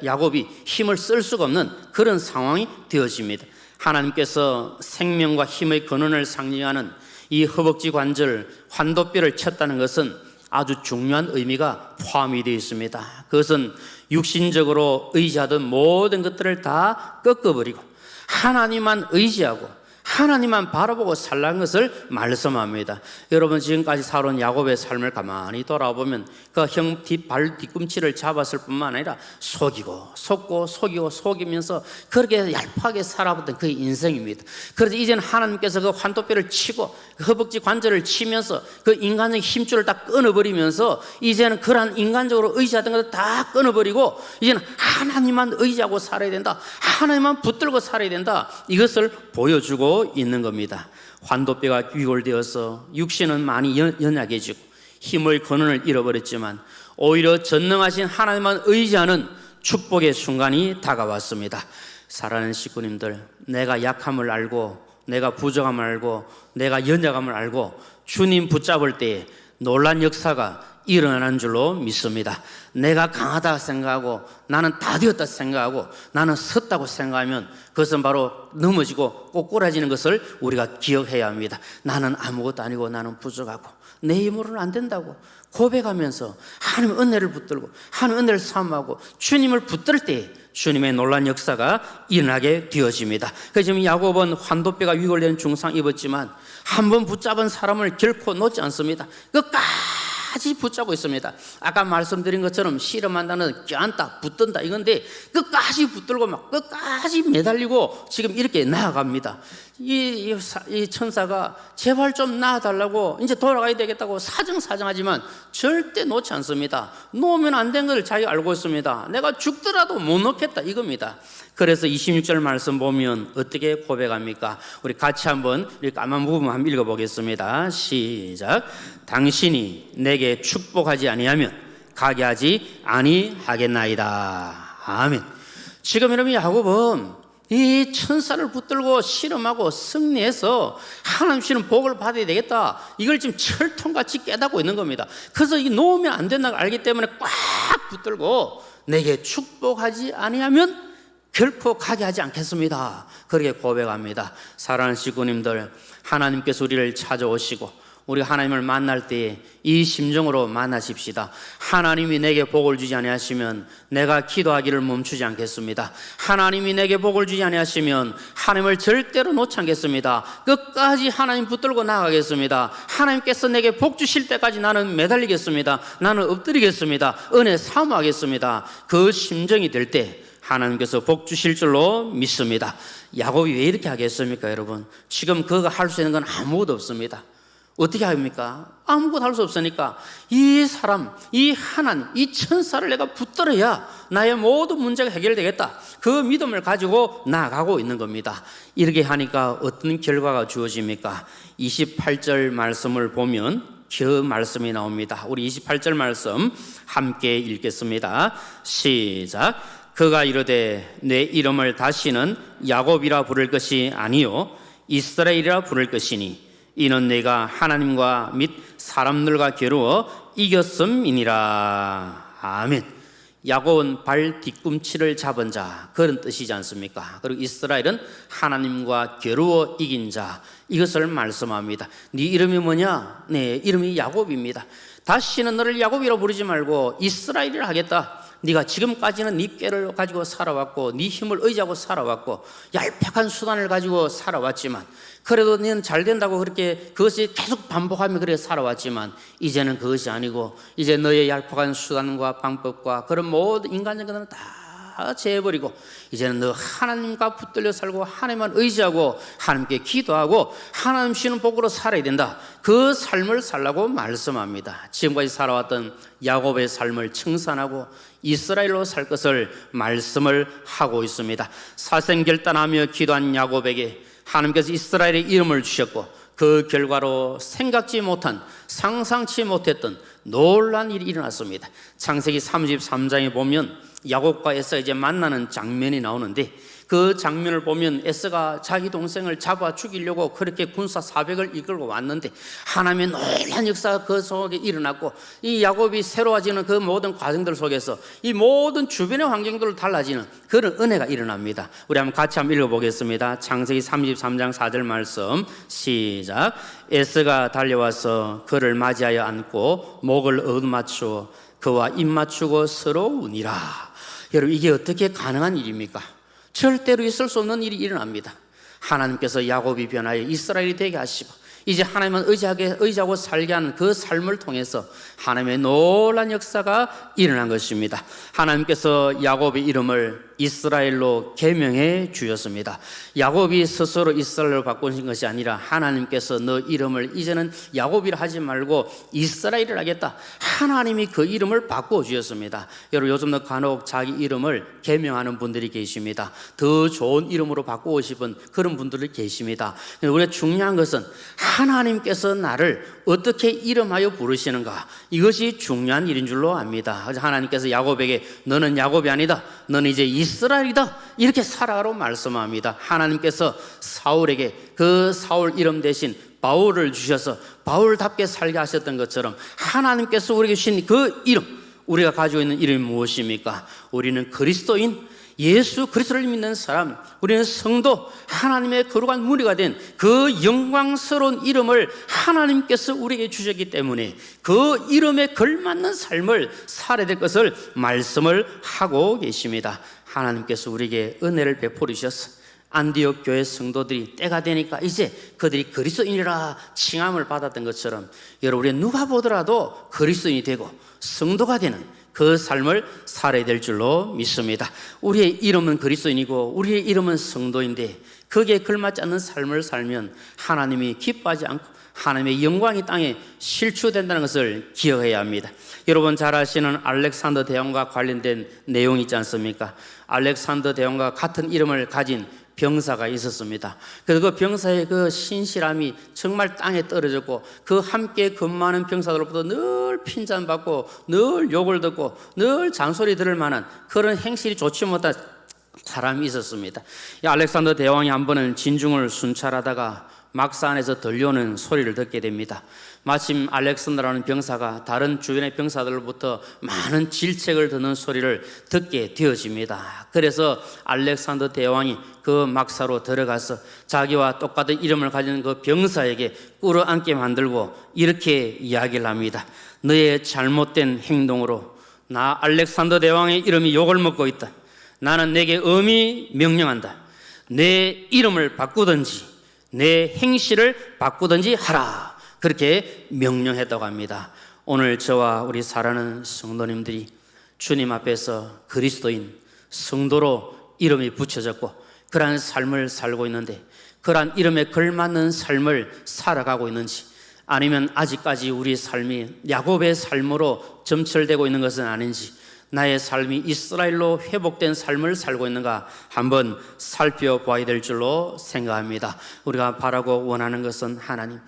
야곱이 힘을 쓸 수가 없는 그런 상황이 되어집니다. 하나님께서 생명과 힘의 근원을 상징하는 이 허벅지 관절 환도뼈를 쳤다는 것은 아주 중요한 의미가 포함이 되어 있습니다. 그것은 육신적으로 의지하던 모든 것들을 다 꺾어버리고 하나님만 의지하고 하나님만 바라보고 살라는 것을 말씀합니다. 여러분 지금까지 살아온 야곱의 삶을 가만히 돌아보면 그 형 발 뒤꿈치를 잡았을 뿐만 아니라 속이고 속고 속이고 속이면서 그렇게 얄팍하게 살아봤던 그의 인생입니다. 그래서 이제는 하나님께서 그 환도뼈를 치고 그 허벅지 관절을 치면서 그 인간적인 힘줄을 다 끊어버리면서 이제는 그러한 인간적으로 의지하던 것을 다 끊어버리고 이제는 하나님만 의지하고 살아야 된다, 하나님만 붙들고 살아야 된다, 이것을 보여주고 있는 겁니다. 환도뼈가 위골되어서 육신은 많이 연약해지고 힘의 근원을 잃어버렸지만 오히려 전능하신 하나님만 의지하는 축복의 순간이 다가왔습니다. 사랑하는 식구님들, 내가 약함을 알고 내가 부족함을 알고 내가 연약함을 알고 주님 붙잡을 때에 놀란 역사가 일어나는 줄로 믿습니다. 내가 강하다 생각하고 나는 다 되었다 생각하고 나는 섰다고 생각하면 그것은 바로 넘어지고 꼬꾸라지는 것을 우리가 기억해야 합니다. 나는 아무것도 아니고 나는 부족하고 내 힘으로는 안 된다고 고백하면서 하나님의 은혜를 붙들고 하나님의 은혜를 삼하고 주님을 붙들 때 주님의 놀란 역사가 일어나게 되어집니다. 그래서 지금 야곱은 환도뼈가 위골된 중상 입었지만 한번 붙잡은 사람을 결코 놓지 않습니다. 끝까지 붙잡고 있습니다. 아까 말씀드린 것처럼 실험한다는 껴안다, 붙든다 이건데 끝까지 붙들고 막 끝까지 매달리고 지금 이렇게 나아갑니다. 이 천사가 제발 좀 나아달라고 이제 돌아가야 되겠다고 사정사정하지만 절대 놓지 않습니다. 놓으면 안 된 걸 자기가 알고 있습니다. 내가 죽더라도 못 놓겠다 이겁니다. 그래서 26절 말씀 보면 어떻게 고백합니까? 우리 같이 한번 우리 까만 부분 한번 읽어보겠습니다. 시작. 당신이 내게 축복하지 아니하면 가게 하지 아니하겠나이다. 아멘. 지금 여러분 야곱은 이 천사를 붙들고 실험하고 승리해서 하나님 주시는 복을 받아야 되겠다, 이걸 지금 철통같이 깨닫고 있는 겁니다. 그래서 이 놓으면 안 된다고 알기 때문에 꽉 붙들고 내게 축복하지 아니하면 결코 가게 하지 않겠습니다, 그렇게 고백합니다. 사랑하는 식구님들, 하나님께서 우리를 찾아오시고 우리 하나님을 만날 때에 이 심정으로 만나십시다. 하나님이 내게 복을 주지 아니하시면 내가 기도하기를 멈추지 않겠습니다. 하나님이 내게 복을 주지 아니하시면 하나님을 절대로 놓지 않겠습니다. 끝까지 하나님 붙들고 나가겠습니다. 하나님께서 내게 복 주실 때까지 나는 매달리겠습니다. 나는 엎드리겠습니다. 은혜 사모하겠습니다. 그 심정이 될 때 하나님께서 복 주실 줄로 믿습니다. 야곱이 왜 이렇게 하겠습니까? 여러분 지금 그가 할 수 있는 건 아무것도 없습니다. 어떻게 합니까? 아무것도 할 수 없으니까 이 사람, 이 하나님, 이 천사를 내가 붙들어야 나의 모든 문제가 해결되겠다, 그 믿음을 가지고 나아가고 있는 겁니다. 이렇게 하니까 어떤 결과가 주어집니까? 28절 말씀을 보면 그 말씀이 나옵니다. 우리 28절 말씀 함께 읽겠습니다. 시작. 그가 이르되 내 이름을 다시는 야곱이라 부를 것이 아니요 이스라엘이라 부를 것이니 이는 내가 하나님과 및 사람들과 겨루어 이겼음이니라. 아멘. 야곱은 발 뒤꿈치를 잡은 자, 그런 뜻이지 않습니까? 그리고 이스라엘은 하나님과 겨루어 이긴 자, 이것을 말씀합니다. 네 이름이 뭐냐? 네, 이름이 야곱입니다. 다시는 너를 야곱이라고 부르지 말고 이스라엘이라 하겠다. 네가 지금까지는 네 꾀를 가지고 살아왔고 네 힘을 의지하고 살아왔고 얄팍한 수단을 가지고 살아왔지만, 그래도 너는 잘 된다고 그렇게 그것이 계속 반복하며 그렇게 살아왔지만, 이제는 그것이 아니고 이제 너의 얄팍한 수단과 방법과 그런 모든 인간적인 것은 다 제해버리고 이제는 너 하나님과 붙들려 살고 하나님만 의지하고 하나님께 기도하고 하나님 주시는 복으로 살아야 된다. 그 삶을 살라고 말씀합니다. 지금까지 살아왔던 야곱의 삶을 청산하고 이스라엘로 살 것을 말씀을 하고 있습니다. 사생결단하며 기도한 야곱에게 하나님께서 이스라엘의 이름을 주셨고, 그 결과로 생각지 못한, 상상치 못했던 놀라운 일이 일어났습니다. 창세기 33장에 보면 야곱과 에서가 이제 만나는 장면이 나오는데, 그 장면을 보면 에서가 자기 동생을 잡아 죽이려고 그렇게 군사 400을 이끌고 왔는데 하나님의 놀라운 역사가 그 속에 일어났고, 이 야곱이 새로워지는 그 모든 과정들 속에서 이 모든 주변의 환경들로 달라지는 그런 은혜가 일어납니다. 우리 같이 한번 읽어보겠습니다. 창세기 33장 4절 말씀 시작. 에서가 달려와서 그를 맞이하여 안고 목을 얻어맞추어 그와 입 맞추고 서로 우니라. 여러분, 이게 어떻게 가능한 일입니까? 절대로 있을 수 없는 일이 일어납니다. 하나님께서 야곱이 변하여 이스라엘이 되게 하시고 이제 하나님만 의지하고 살게 하는 그 삶을 통해서 하나님의 놀라운 역사가 일어난 것입니다. 하나님께서 야곱의 이름을 이스라엘로 개명해 주셨습니다. 야곱이 스스로 이스라엘로 바꾸신 것이 아니라 하나님께서 너 이름을 이제는 야곱이라 하지 말고 이스라엘을 하겠다. 하나님이 그 이름을 바꾸어 주셨습니다. 여러분, 요즘도 간혹 자기 이름을 개명하는 분들이 계십니다. 더 좋은 이름으로 바꾸고 싶은 그런 분들이 계십니다. 우리가 중요한 것은 하나님께서 나를 어떻게 이름하여 부르시는가, 이것이 중요한 일인 줄로 압니다. 하나님께서 야곱에게 너는 야곱이 아니다, 너는 이제 이스라엘이다, 이렇게 살아가라고 말씀합니다. 하나님께서 사울에게 그 사울 이름 대신 바울을 주셔서 바울답게 살게 하셨던 것처럼 하나님께서 우리에게 주신 그 이름, 우리가 가지고 있는 이름이 무엇입니까? 우리는 그리스도인, 예수 그리스도를 믿는 사람, 우리는 성도, 하나님의 거룩한 무리가 된 그 영광스러운 이름을 하나님께서 우리에게 주셨기 때문에 그 이름에 걸맞는 삶을 살아야 될 것을 말씀을 하고 계십니다. 하나님께서 우리에게 은혜를 베풀으셔서 안디옥 교회 성도들이 때가 되니까 이제 그들이 그리스도인이라 칭함을 받았던 것처럼, 여러분, 우리 누가 보더라도 그리스도인이 되고 성도가 되는 그 삶을 살아야 될 줄로 믿습니다. 우리의 이름은 그리스도인이고 우리의 이름은 성도인데 거기에 걸맞지 않는 삶을 살면 하나님이 기뻐하지 않고 하나님의 영광이 땅에 실추된다는 것을 기억해야 합니다. 여러분 잘 아시는 알렉산더 대왕과 관련된 내용이 있지 않습니까? 알렉산더 대왕과 같은 이름을 가진 병사가 있었습니다. 그래서 그 병사의 그 신실함이 정말 땅에 떨어졌고, 그 함께 근무하는 병사들로부터 늘 핀잔받고 늘 욕을 듣고 늘 잔소리 들을 만한 그런 행실이 좋지 못한 사람이 있었습니다. 이 알렉산더 대왕이 한 번은 진중을 순찰하다가 막사 안에서 들려오는 소리를 듣게 됩니다. 마침 알렉산더라는 병사가 다른 주변의 병사들로부터 많은 질책을 듣는 소리를 듣게 되어집니다. 그래서 알렉산더 대왕이 그 막사로 들어가서 자기와 똑같은 이름을 가진 그 병사에게 꿇어앉게 만들고 이렇게 이야기를 합니다. 너의 잘못된 행동으로 나 알렉산더 대왕의 이름이 욕을 먹고 있다. 나는 내게 엄히 명령한다. 내 이름을 바꾸든지 내 행실을 바꾸든지 하라. 그렇게 명령했다고 합니다. 오늘 저와 우리 사랑하는 성도님들이 주님 앞에서 그리스도인 성도로 이름이 붙여졌고 그러한 삶을 살고 있는데, 그러한 이름에 걸맞는 삶을 살아가고 있는지, 아니면 아직까지 우리 삶이 야곱의 삶으로 점철되고 있는 것은 아닌지, 나의 삶이 이스라엘로 회복된 삶을 살고 있는가 한번 살펴봐야 될 줄로 생각합니다. 우리가 바라고 원하는 것은 하나님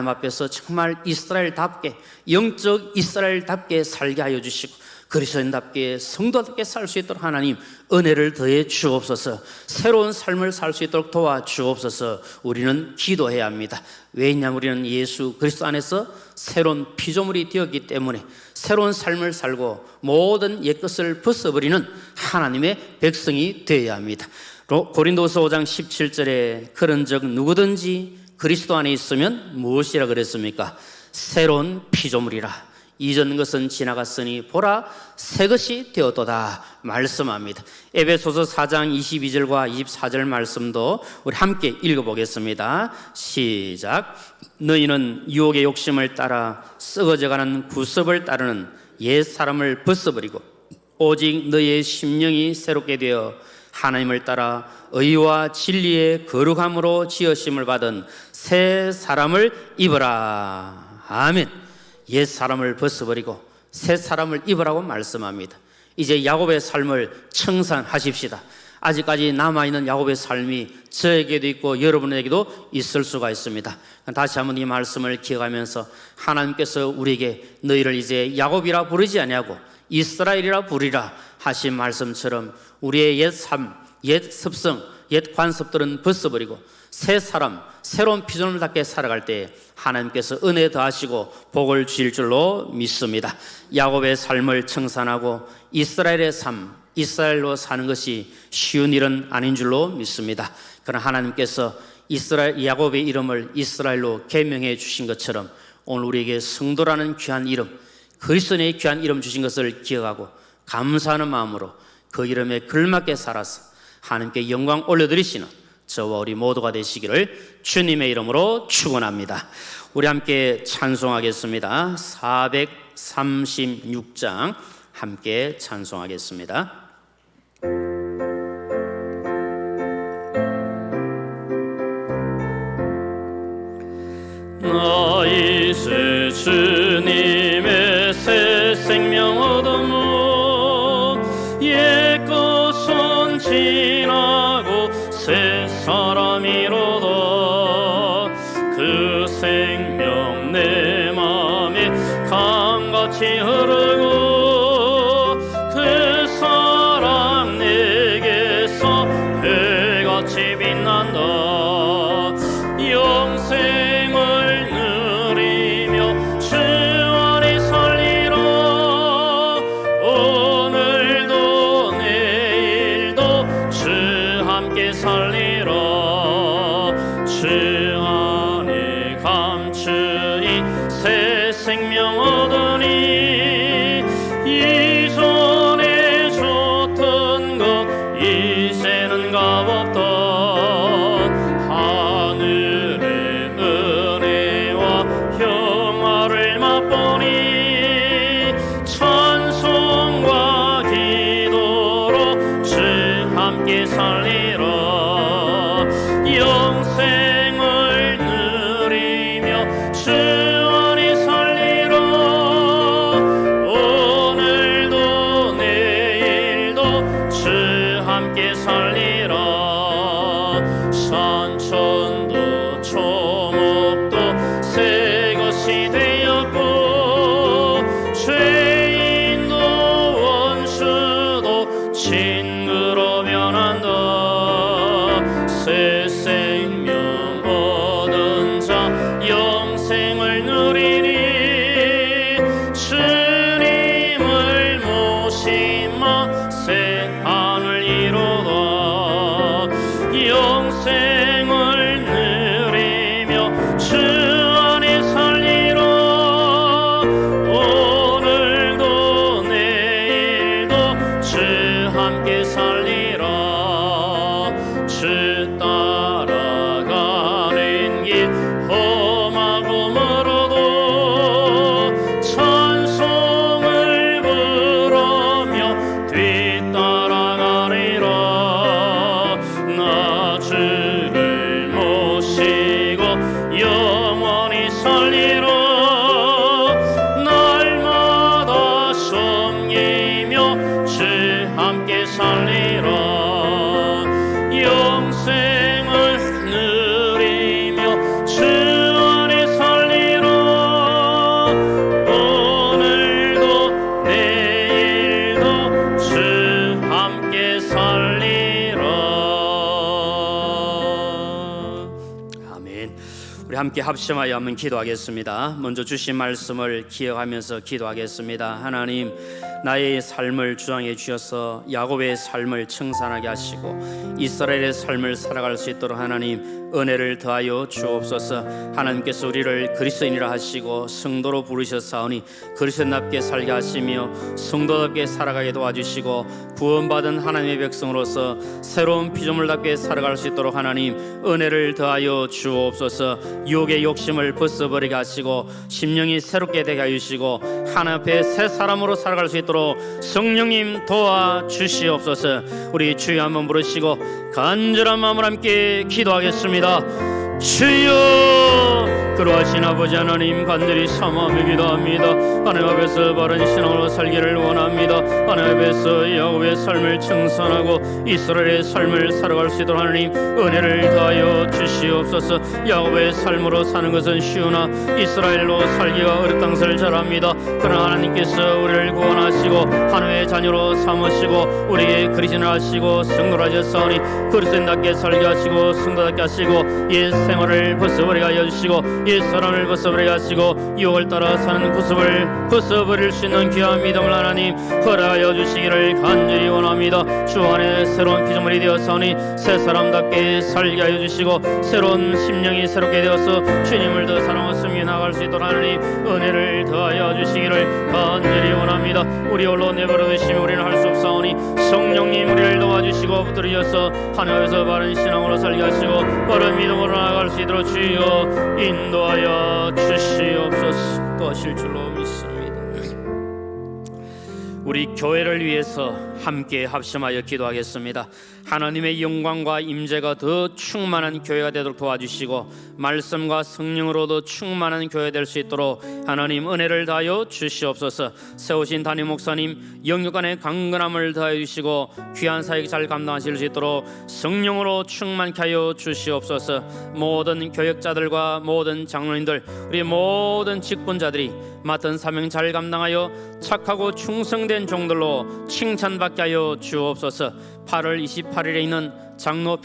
앞에서 정말 이스라엘답게, 영적 이스라엘답게 살게 하여 주시고, 그리스도인답게 성도답게 살 수 있도록 하나님 은혜를 더해 주옵소서. 새로운 삶을 살 수 있도록 도와 주옵소서. 우리는 기도해야 합니다. 왜냐하면 우리는 예수 그리스도 안에서 새로운 피조물이 되었기 때문에 새로운 삶을 살고 모든 옛것을 벗어버리는 하나님의 백성이 되어야 합니다. 고린도서 5장 17절에 그런즉 누구든지 그리스도 안에 있으면 무엇이라 그랬습니까? 새로운 피조물이라. 이전 것은 지나갔으니 보라 새 것이 되었도다 말씀합니다. 에베소서 4장 22절과 24절 말씀도 우리 함께 읽어보겠습니다. 시작. 너희는 유혹의 욕심을 따라 썩어져가는 구습을 따르는 옛 사람을 벗어버리고 오직 너희의 심령이 새롭게 되어 하나님을 따라 의와 진리의 거룩함으로 지으심을 받은 새 사람을 입어라. 아멘. 옛 사람을 벗어버리고 새 사람을 입으라고 말씀합니다. 이제 야곱의 삶을 청산하십시다. 아직까지 남아있는 야곱의 삶이 저에게도 있고 여러분에게도 있을 수가 있습니다. 다시 한번 이 말씀을 기억하면서 하나님께서 우리에게 너희를 이제 야곱이라 부르지 아니하고 이스라엘이라 부르리라 하신 말씀처럼 우리의 옛 삶, 옛 습성, 옛 관습들은 벗어버리고 새 사람, 새로운 피조물답게 살아갈 때 하나님께서 은혜 더하시고 복을 주실 줄로 믿습니다. 야곱의 삶을 청산하고 이스라엘의 삶, 이스라엘로 사는 것이 쉬운 일은 아닌 줄로 믿습니다. 그러나 하나님께서 야곱의 이름을 이스라엘로 개명해 주신 것처럼 오늘 우리에게 성도라는 귀한 이름, 그리스도의 귀한 이름 주신 것을 기억하고 감사하는 마음으로 그 이름에 걸맞게 살아서 하나님께 영광 올려드리시는 저와 우리 모두가 되시기를 주님의 이름으로 축원합니다. 우리 함께 찬송하겠습니다. 436장 함께 찬송하겠습니다. 나 이제 주님의 새 생명 얻으무 옛 것은 지나고 새 사람이로다. 그 생명 내 맘에 강같이 흐르고 그 사랑 내게서 해같이 빛난다. 영생을 누리며 주 안에 살리라. 오늘도 내일도 주 함께 살리라. 주 안에 감추인 새 생명 얻으니 이전에 줬던 것 이제는 값없다. 하늘의 은혜와 평화를 맛보니 찬송과 기도로 주 함께 살리라. 영생을 누리며 주 안에 살리라. 오늘도 내일도 주 함께 살리라. 산천도 초목도 새 것이 되었고 죄인도 원수도 친구로 변한다. 새 생명 얻은 자 영생을 누리니 주님을 모시마 새 하늘 이루다. 영생을 누리며 주 안에 살리라. 오늘도 내일도 주 함께 살리라. 주 따라가는 길 험하고 멀어도 찬송을 부르며 뒤따라가리라. 나 주를 모시고 영원히 살리라. 날마다 섬기며 주 함께 살리라. 영생을 누리며 주 안에 살리라. 오늘도 내일 함께 합심하여 한번 기도하겠습니다. 먼저 주신 말씀을 기억하면서 기도하겠습니다. 하나님, 나의 삶을 주장해 주셔서 야곱의 삶을 청산하게 하시고 이스라엘의 삶을 살아갈 수 있도록 하나님 은혜를 더하여 주옵소서. 하나님께서 우리를 그리스도인이라 하시고 성도로 부르셨사오니 그리스도인답게 살게 하시며 성도답게 살아가게 도와주시고 구원받은 하나님의 백성으로서 새로운 피조물답게 살아갈 수 있도록 하나님 은혜를 더하여 주옵소서. 유혹의 욕심을 벗어버리게 하시고 심령이 새롭게 되게 하시고 하나님 앞에 새 사람으로 살아갈 수 있도록 성령님 도와주시옵소서. 우리 주여 한번 부르시고 간절한 마음으로 함께 기도하겠습니다. 주여, 그러하신 아버지 하나님 간절히 사모하며 기도합니다. 하나님 앞에서 바른 신앙으로 살기를 원합니다. 하나님 앞에서 야곱의 삶을 청산하고 이스라엘의 삶을 살아갈 수 있도록 하나님 은혜를 더하여 주시옵소서. 야곱의 삶으로 사는 것은 쉬우나 이스라엘로 살기가 어렵다는 것을 잘 압니다. 그러나 하나님께서 우리를 구원하시고 하나님의 자녀로 삼으시고 우리의 그리스도를 하시고 성도를 하셨사오니 그리스도인답게 살게 하시고 성도답게 하시고 옛 생활을 벗어버리게 하여 주시고 옛 사람을 벗어버리게 하시고 유혹을 따라 사는 구습을 벗어버릴 수 있는 귀한 믿음을 하나님 허락하여 주시기를 간절히 원합니다. 주 안에 새로운 피조물이 되어서니 새 사람답게 살게 하여 주시고 새로운 심령이 새롭게 되어서 주님을 더 사랑하며 나아갈 수 있도록 하나님 은혜를 더하여 주시기를 간절히 원합니다. 우리 홀로 내버려 두시면 우리는 할 수 없사오니 성령님 우리를 도와주시고 붙들으셔서 하나님에서 바른 신앙으로 살게 하시고 바른 믿음으로 나아갈 수 있도록 주여 인도하여 주시옵소서. 또 하실 줄로 믿습니다. 우리 교회를 위해서 함께 합심하여 기도하겠습니다. 하나님의 영광과 임재가 더 충만한 교회가 되도록 도와주시고 말씀과 성령으로 더 충만한 교회 될 수 있도록 하나님 은혜를 다하여 주시옵소서. 세우신 담임 목사님 영육간의 강건함을 더하여 주시고 귀한 사역 잘 감당하실 수 있도록 성령으로 충만케 하여 주시옵소서. 모든 교역자들과 모든 장로님들 우리 모든 직분자들이 맡은 사명 잘 감당하여 착하고 충성된 종들로 칭찬받게 하여 주옵소서. 8월 28일에 있는 장로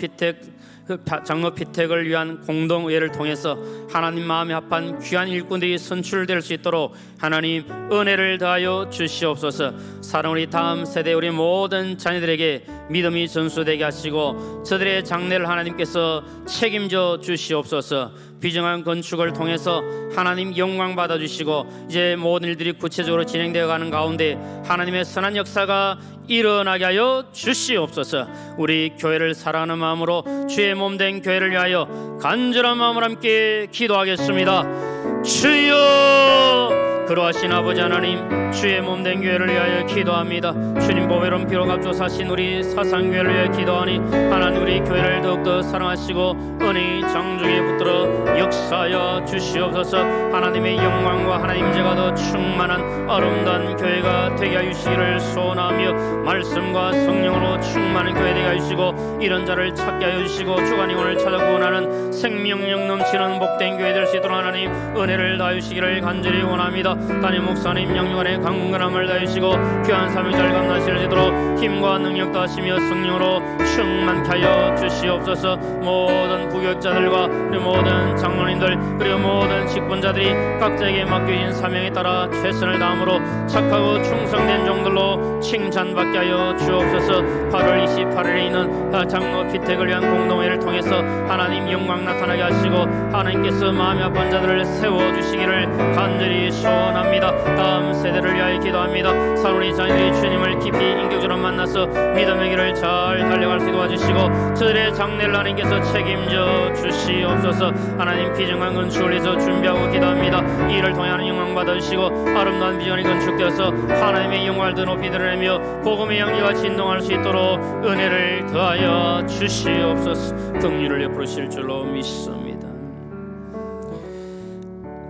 피택을 위한 공동의회를 통해서 하나님 마음에 합한 귀한 일꾼들이 선출될 수 있도록 하나님 은혜를 더하여 주시옵소서. 사랑 우리 다음 세대 우리 모든 자녀들에게 믿음이 전수되게 하시고 저들의 장래를 하나님께서 책임져 주시옵소서. 비정한 건축을 통해서 하나님 영광 받아주시고 이제 모든 일들이 구체적으로 진행되어 가는 가운데 하나님의 선한 역사가 일어나게 하여 주시옵소서. 우리 교회를 사랑하는 마음으로 주의 몸된 교회를 위하여 간절한 마음으로 함께 기도하겠습니다. 주여, 그러하신 아버지 하나님 주의 몸된 교회를 위하여 기도합니다. 주님 보배로운 피로 값조사신 우리 사상교회를 위하여 기도하니 하나님 우리 교회를 더욱더 사랑하시고 은혜의 장중에 붙들어 역사하여 주시옵소서. 하나님의 영광과 하나님 제가 더 충만한 아름다운 교회가 되게 하시기를 소원하며 말씀과 성령으로 충만한 교회 되게 하시고 이런 자를 찾게 하여 주시고 주간이 오늘 찾아 구원하는 생명력 넘치는 복된 교회 될 수 있도록 하나님 은혜를 다하시기를 간절히 원합니다. 담임 목사님 영육간의 강건함을 다하시고 귀한 사명 잘 감당하실 수 있도록 힘과 능력 다하시며 성령으로 충만케 하여 주시옵소서. 모든 부교육자들과 우리 모든 장로님들 그리고 모든 직분자들이 각자에게 맡겨진 사명에 따라 최선을 다함으로 착하고 충성된 종들로 칭찬받게 하여 주옵소서. 8월 28일에 있는 장로 피택을 위한 공동회를 통해서 하나님 영광 나타나게 하시고 하나님께서 마음이 아픈 자들을 세워주시기를 간절히 소원합니다. 다음 세대를 위하여 기도합니다. 사랑하는 자녀들이 주님을 깊이 인격적으로 만나서 믿음의 길을 잘 달려갈 수 있도록 도와주시고 저들의 장래를 하나님께서 책임져 주시옵소서. 하나님 비정한 건축을 위해서 준비하고 기도합니다. 이 일을 통해 하나님 영광 받으시고 아름다운 비전이 건축되어서 하나님의 영광을 더 높이 드러내며 복음의 향기가 진동할 수 있도록 은혜를 더하여 주시옵소서. 긍휼을 베푸실 줄로 믿습니다.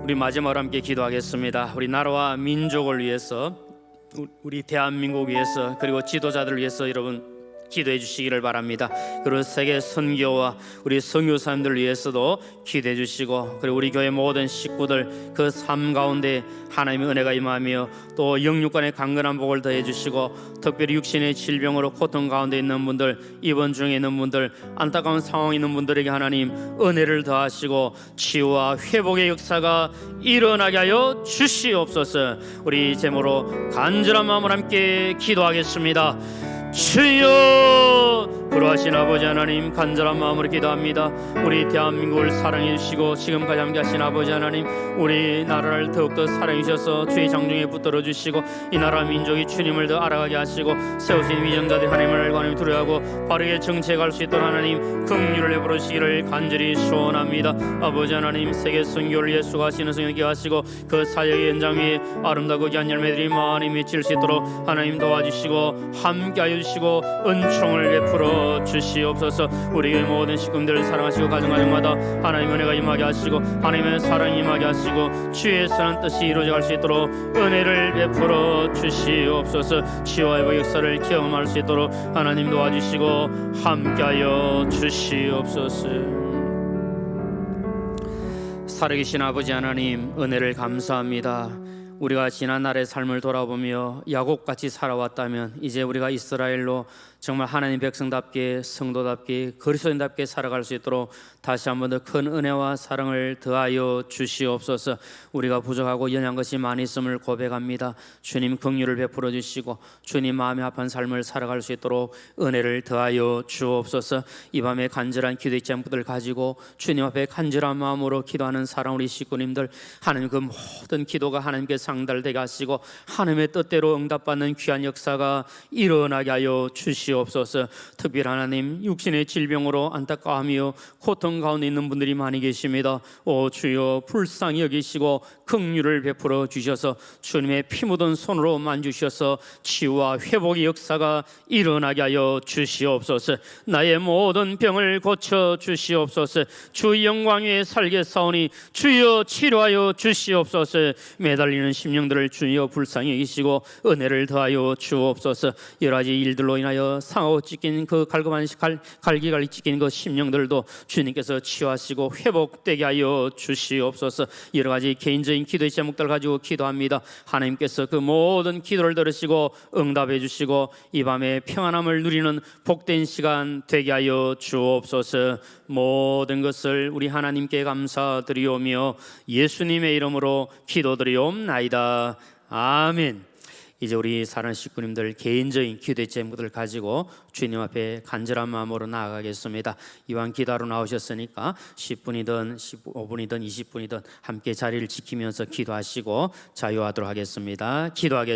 우리 마지막으로 함께 기도하겠습니다. 우리 나라와 민족을 위해서, 우리 대한민국 위해서, 그리고 지도자들을 위해서 여러분 기도해 주시기를 바랍니다. 그리고 세계 선교와 우리 선교사님들 위해서도 기도해 주시고, 그리고 우리 교회 모든 식구들 그 삶 가운데 하나님의 은혜가 임하며 또 영육간의 강건한 복을 더해 주시고, 특별히 육신의 질병으로 고통 가운데 있는 분들, 입원 중에 있는 분들, 안타까운 상황에 있는 분들에게 하나님 은혜를 더하시고 치유와 회복의 역사가 일어나게 하여 주시옵소서. 우리 제모로 간절한 마음으로 함께 기도하겠습니다. 주여, 그러하신 아버지 하나님, 간절한 마음으로 기도합니다. 우리 대한민국을 사랑해 주시고 지금까지 함께 하신 아버지 하나님, 우리 나라를 더욱더 사랑해 주셔서 주의 장중에 붙들어 주시고 이 나라 민족이 주님을 더 알아가게 하시고 세우신 위정자들 하나님을 하나님 두려워하고 바르게 정치해갈 수 있도록 하나님 긍휼을 베풀어 주시기를 간절히 소원합니다. 아버지 하나님, 세계 선교를 위해 수고하시는 성령께 하시고 그 사역의 연장 위에 아름다고 귀한 열매들이 많이 맺힐 수 있도록 하나님 도와주시고 함께하여 주시고 은총을 베풀어 주시옵소서. 우리 교회 모든 식구들 사랑하시고 가정마다 하나님의 은혜가 임하게 하시고 하나님의 사랑이 임하게 하시고 주의 선한 뜻이 이루어져 갈 수 있도록 은혜를 베풀어 주시옵소서. 치유와 회복 역사를 경험할 수 있도록 하나님 도와주시고 함께하여 주시옵소서. 살아계신 아버지 하나님, 은혜를 감사합니다. 우리가 지난 날의 삶을 돌아보며 야곱같이 살아왔다면 이제 우리가 이스라엘로 정말 하나님 백성답게 성도답게 그리스도인답게 살아갈 수 있도록 다시 한 번 더 큰 은혜와 사랑을 더하여 주시옵소서. 우리가 부족하고 연약한 것이 많이 있음을 고백합니다. 주님 긍휼을 베풀어 주시고 주님 마음에 합한 삶을 살아갈 수 있도록 은혜를 더하여 주옵소서. 이 밤에 간절한 기도의 제목들 가지고 주님 앞에 간절한 마음으로 기도하는 사랑 우리 식구님들, 하나님 그 모든 기도가 하나님께 상달되게 하시고 하나님의 뜻대로 응답받는 귀한 역사가 일어나게 하여 주시옵소서. 특별히 하나님, 육신의 질병으로 안타까워하며 고통 가운데 있는 분들이 많이 계십니다. 오 주여, 불쌍히 여기시고 긍휼을 베풀어 주셔서 주님의 피 묻은 손으로 만주셔서 치유와 회복의 역사가 일어나게 하여 주시옵소서. 나의 모든 병을 고쳐 주시옵소서. 주 영광 위에 살게 사오니 주여 치료하여 주시옵소서. 매달리는 심령들을 주여 불쌍히 여기시고 은혜를 더하여 주옵소서. 여러 가지 일들로 인하여 상하고 찢긴 그 갈급한 갈기갈기 찢긴 그 심령들도 주님께서 치유하시고 회복되게 하여 주시옵소서. 여러 가지 개인적인 기도의 제목들 가지고 기도합니다. 하나님께서 그 모든 기도를 들으시고 응답해 주시고 이 밤에 평안함을 누리는 복된 시간 되게 하여 주옵소서. 모든 것을 우리 하나님께 감사드리오며 예수님의 이름으로 기도드리옵나이다. 아멘. 이제 우리 사랑하는 식구님들 개인적인 기도의 제목들을 가지고 주님 앞에 간절한 마음으로 나아가겠습니다. 이왕 기도하러 나오셨으니까 10분이든 15분이든 20분이든 함께 자리를 지키면서 기도하시고 자유하도록 하겠습니다. 기도하겠습니다.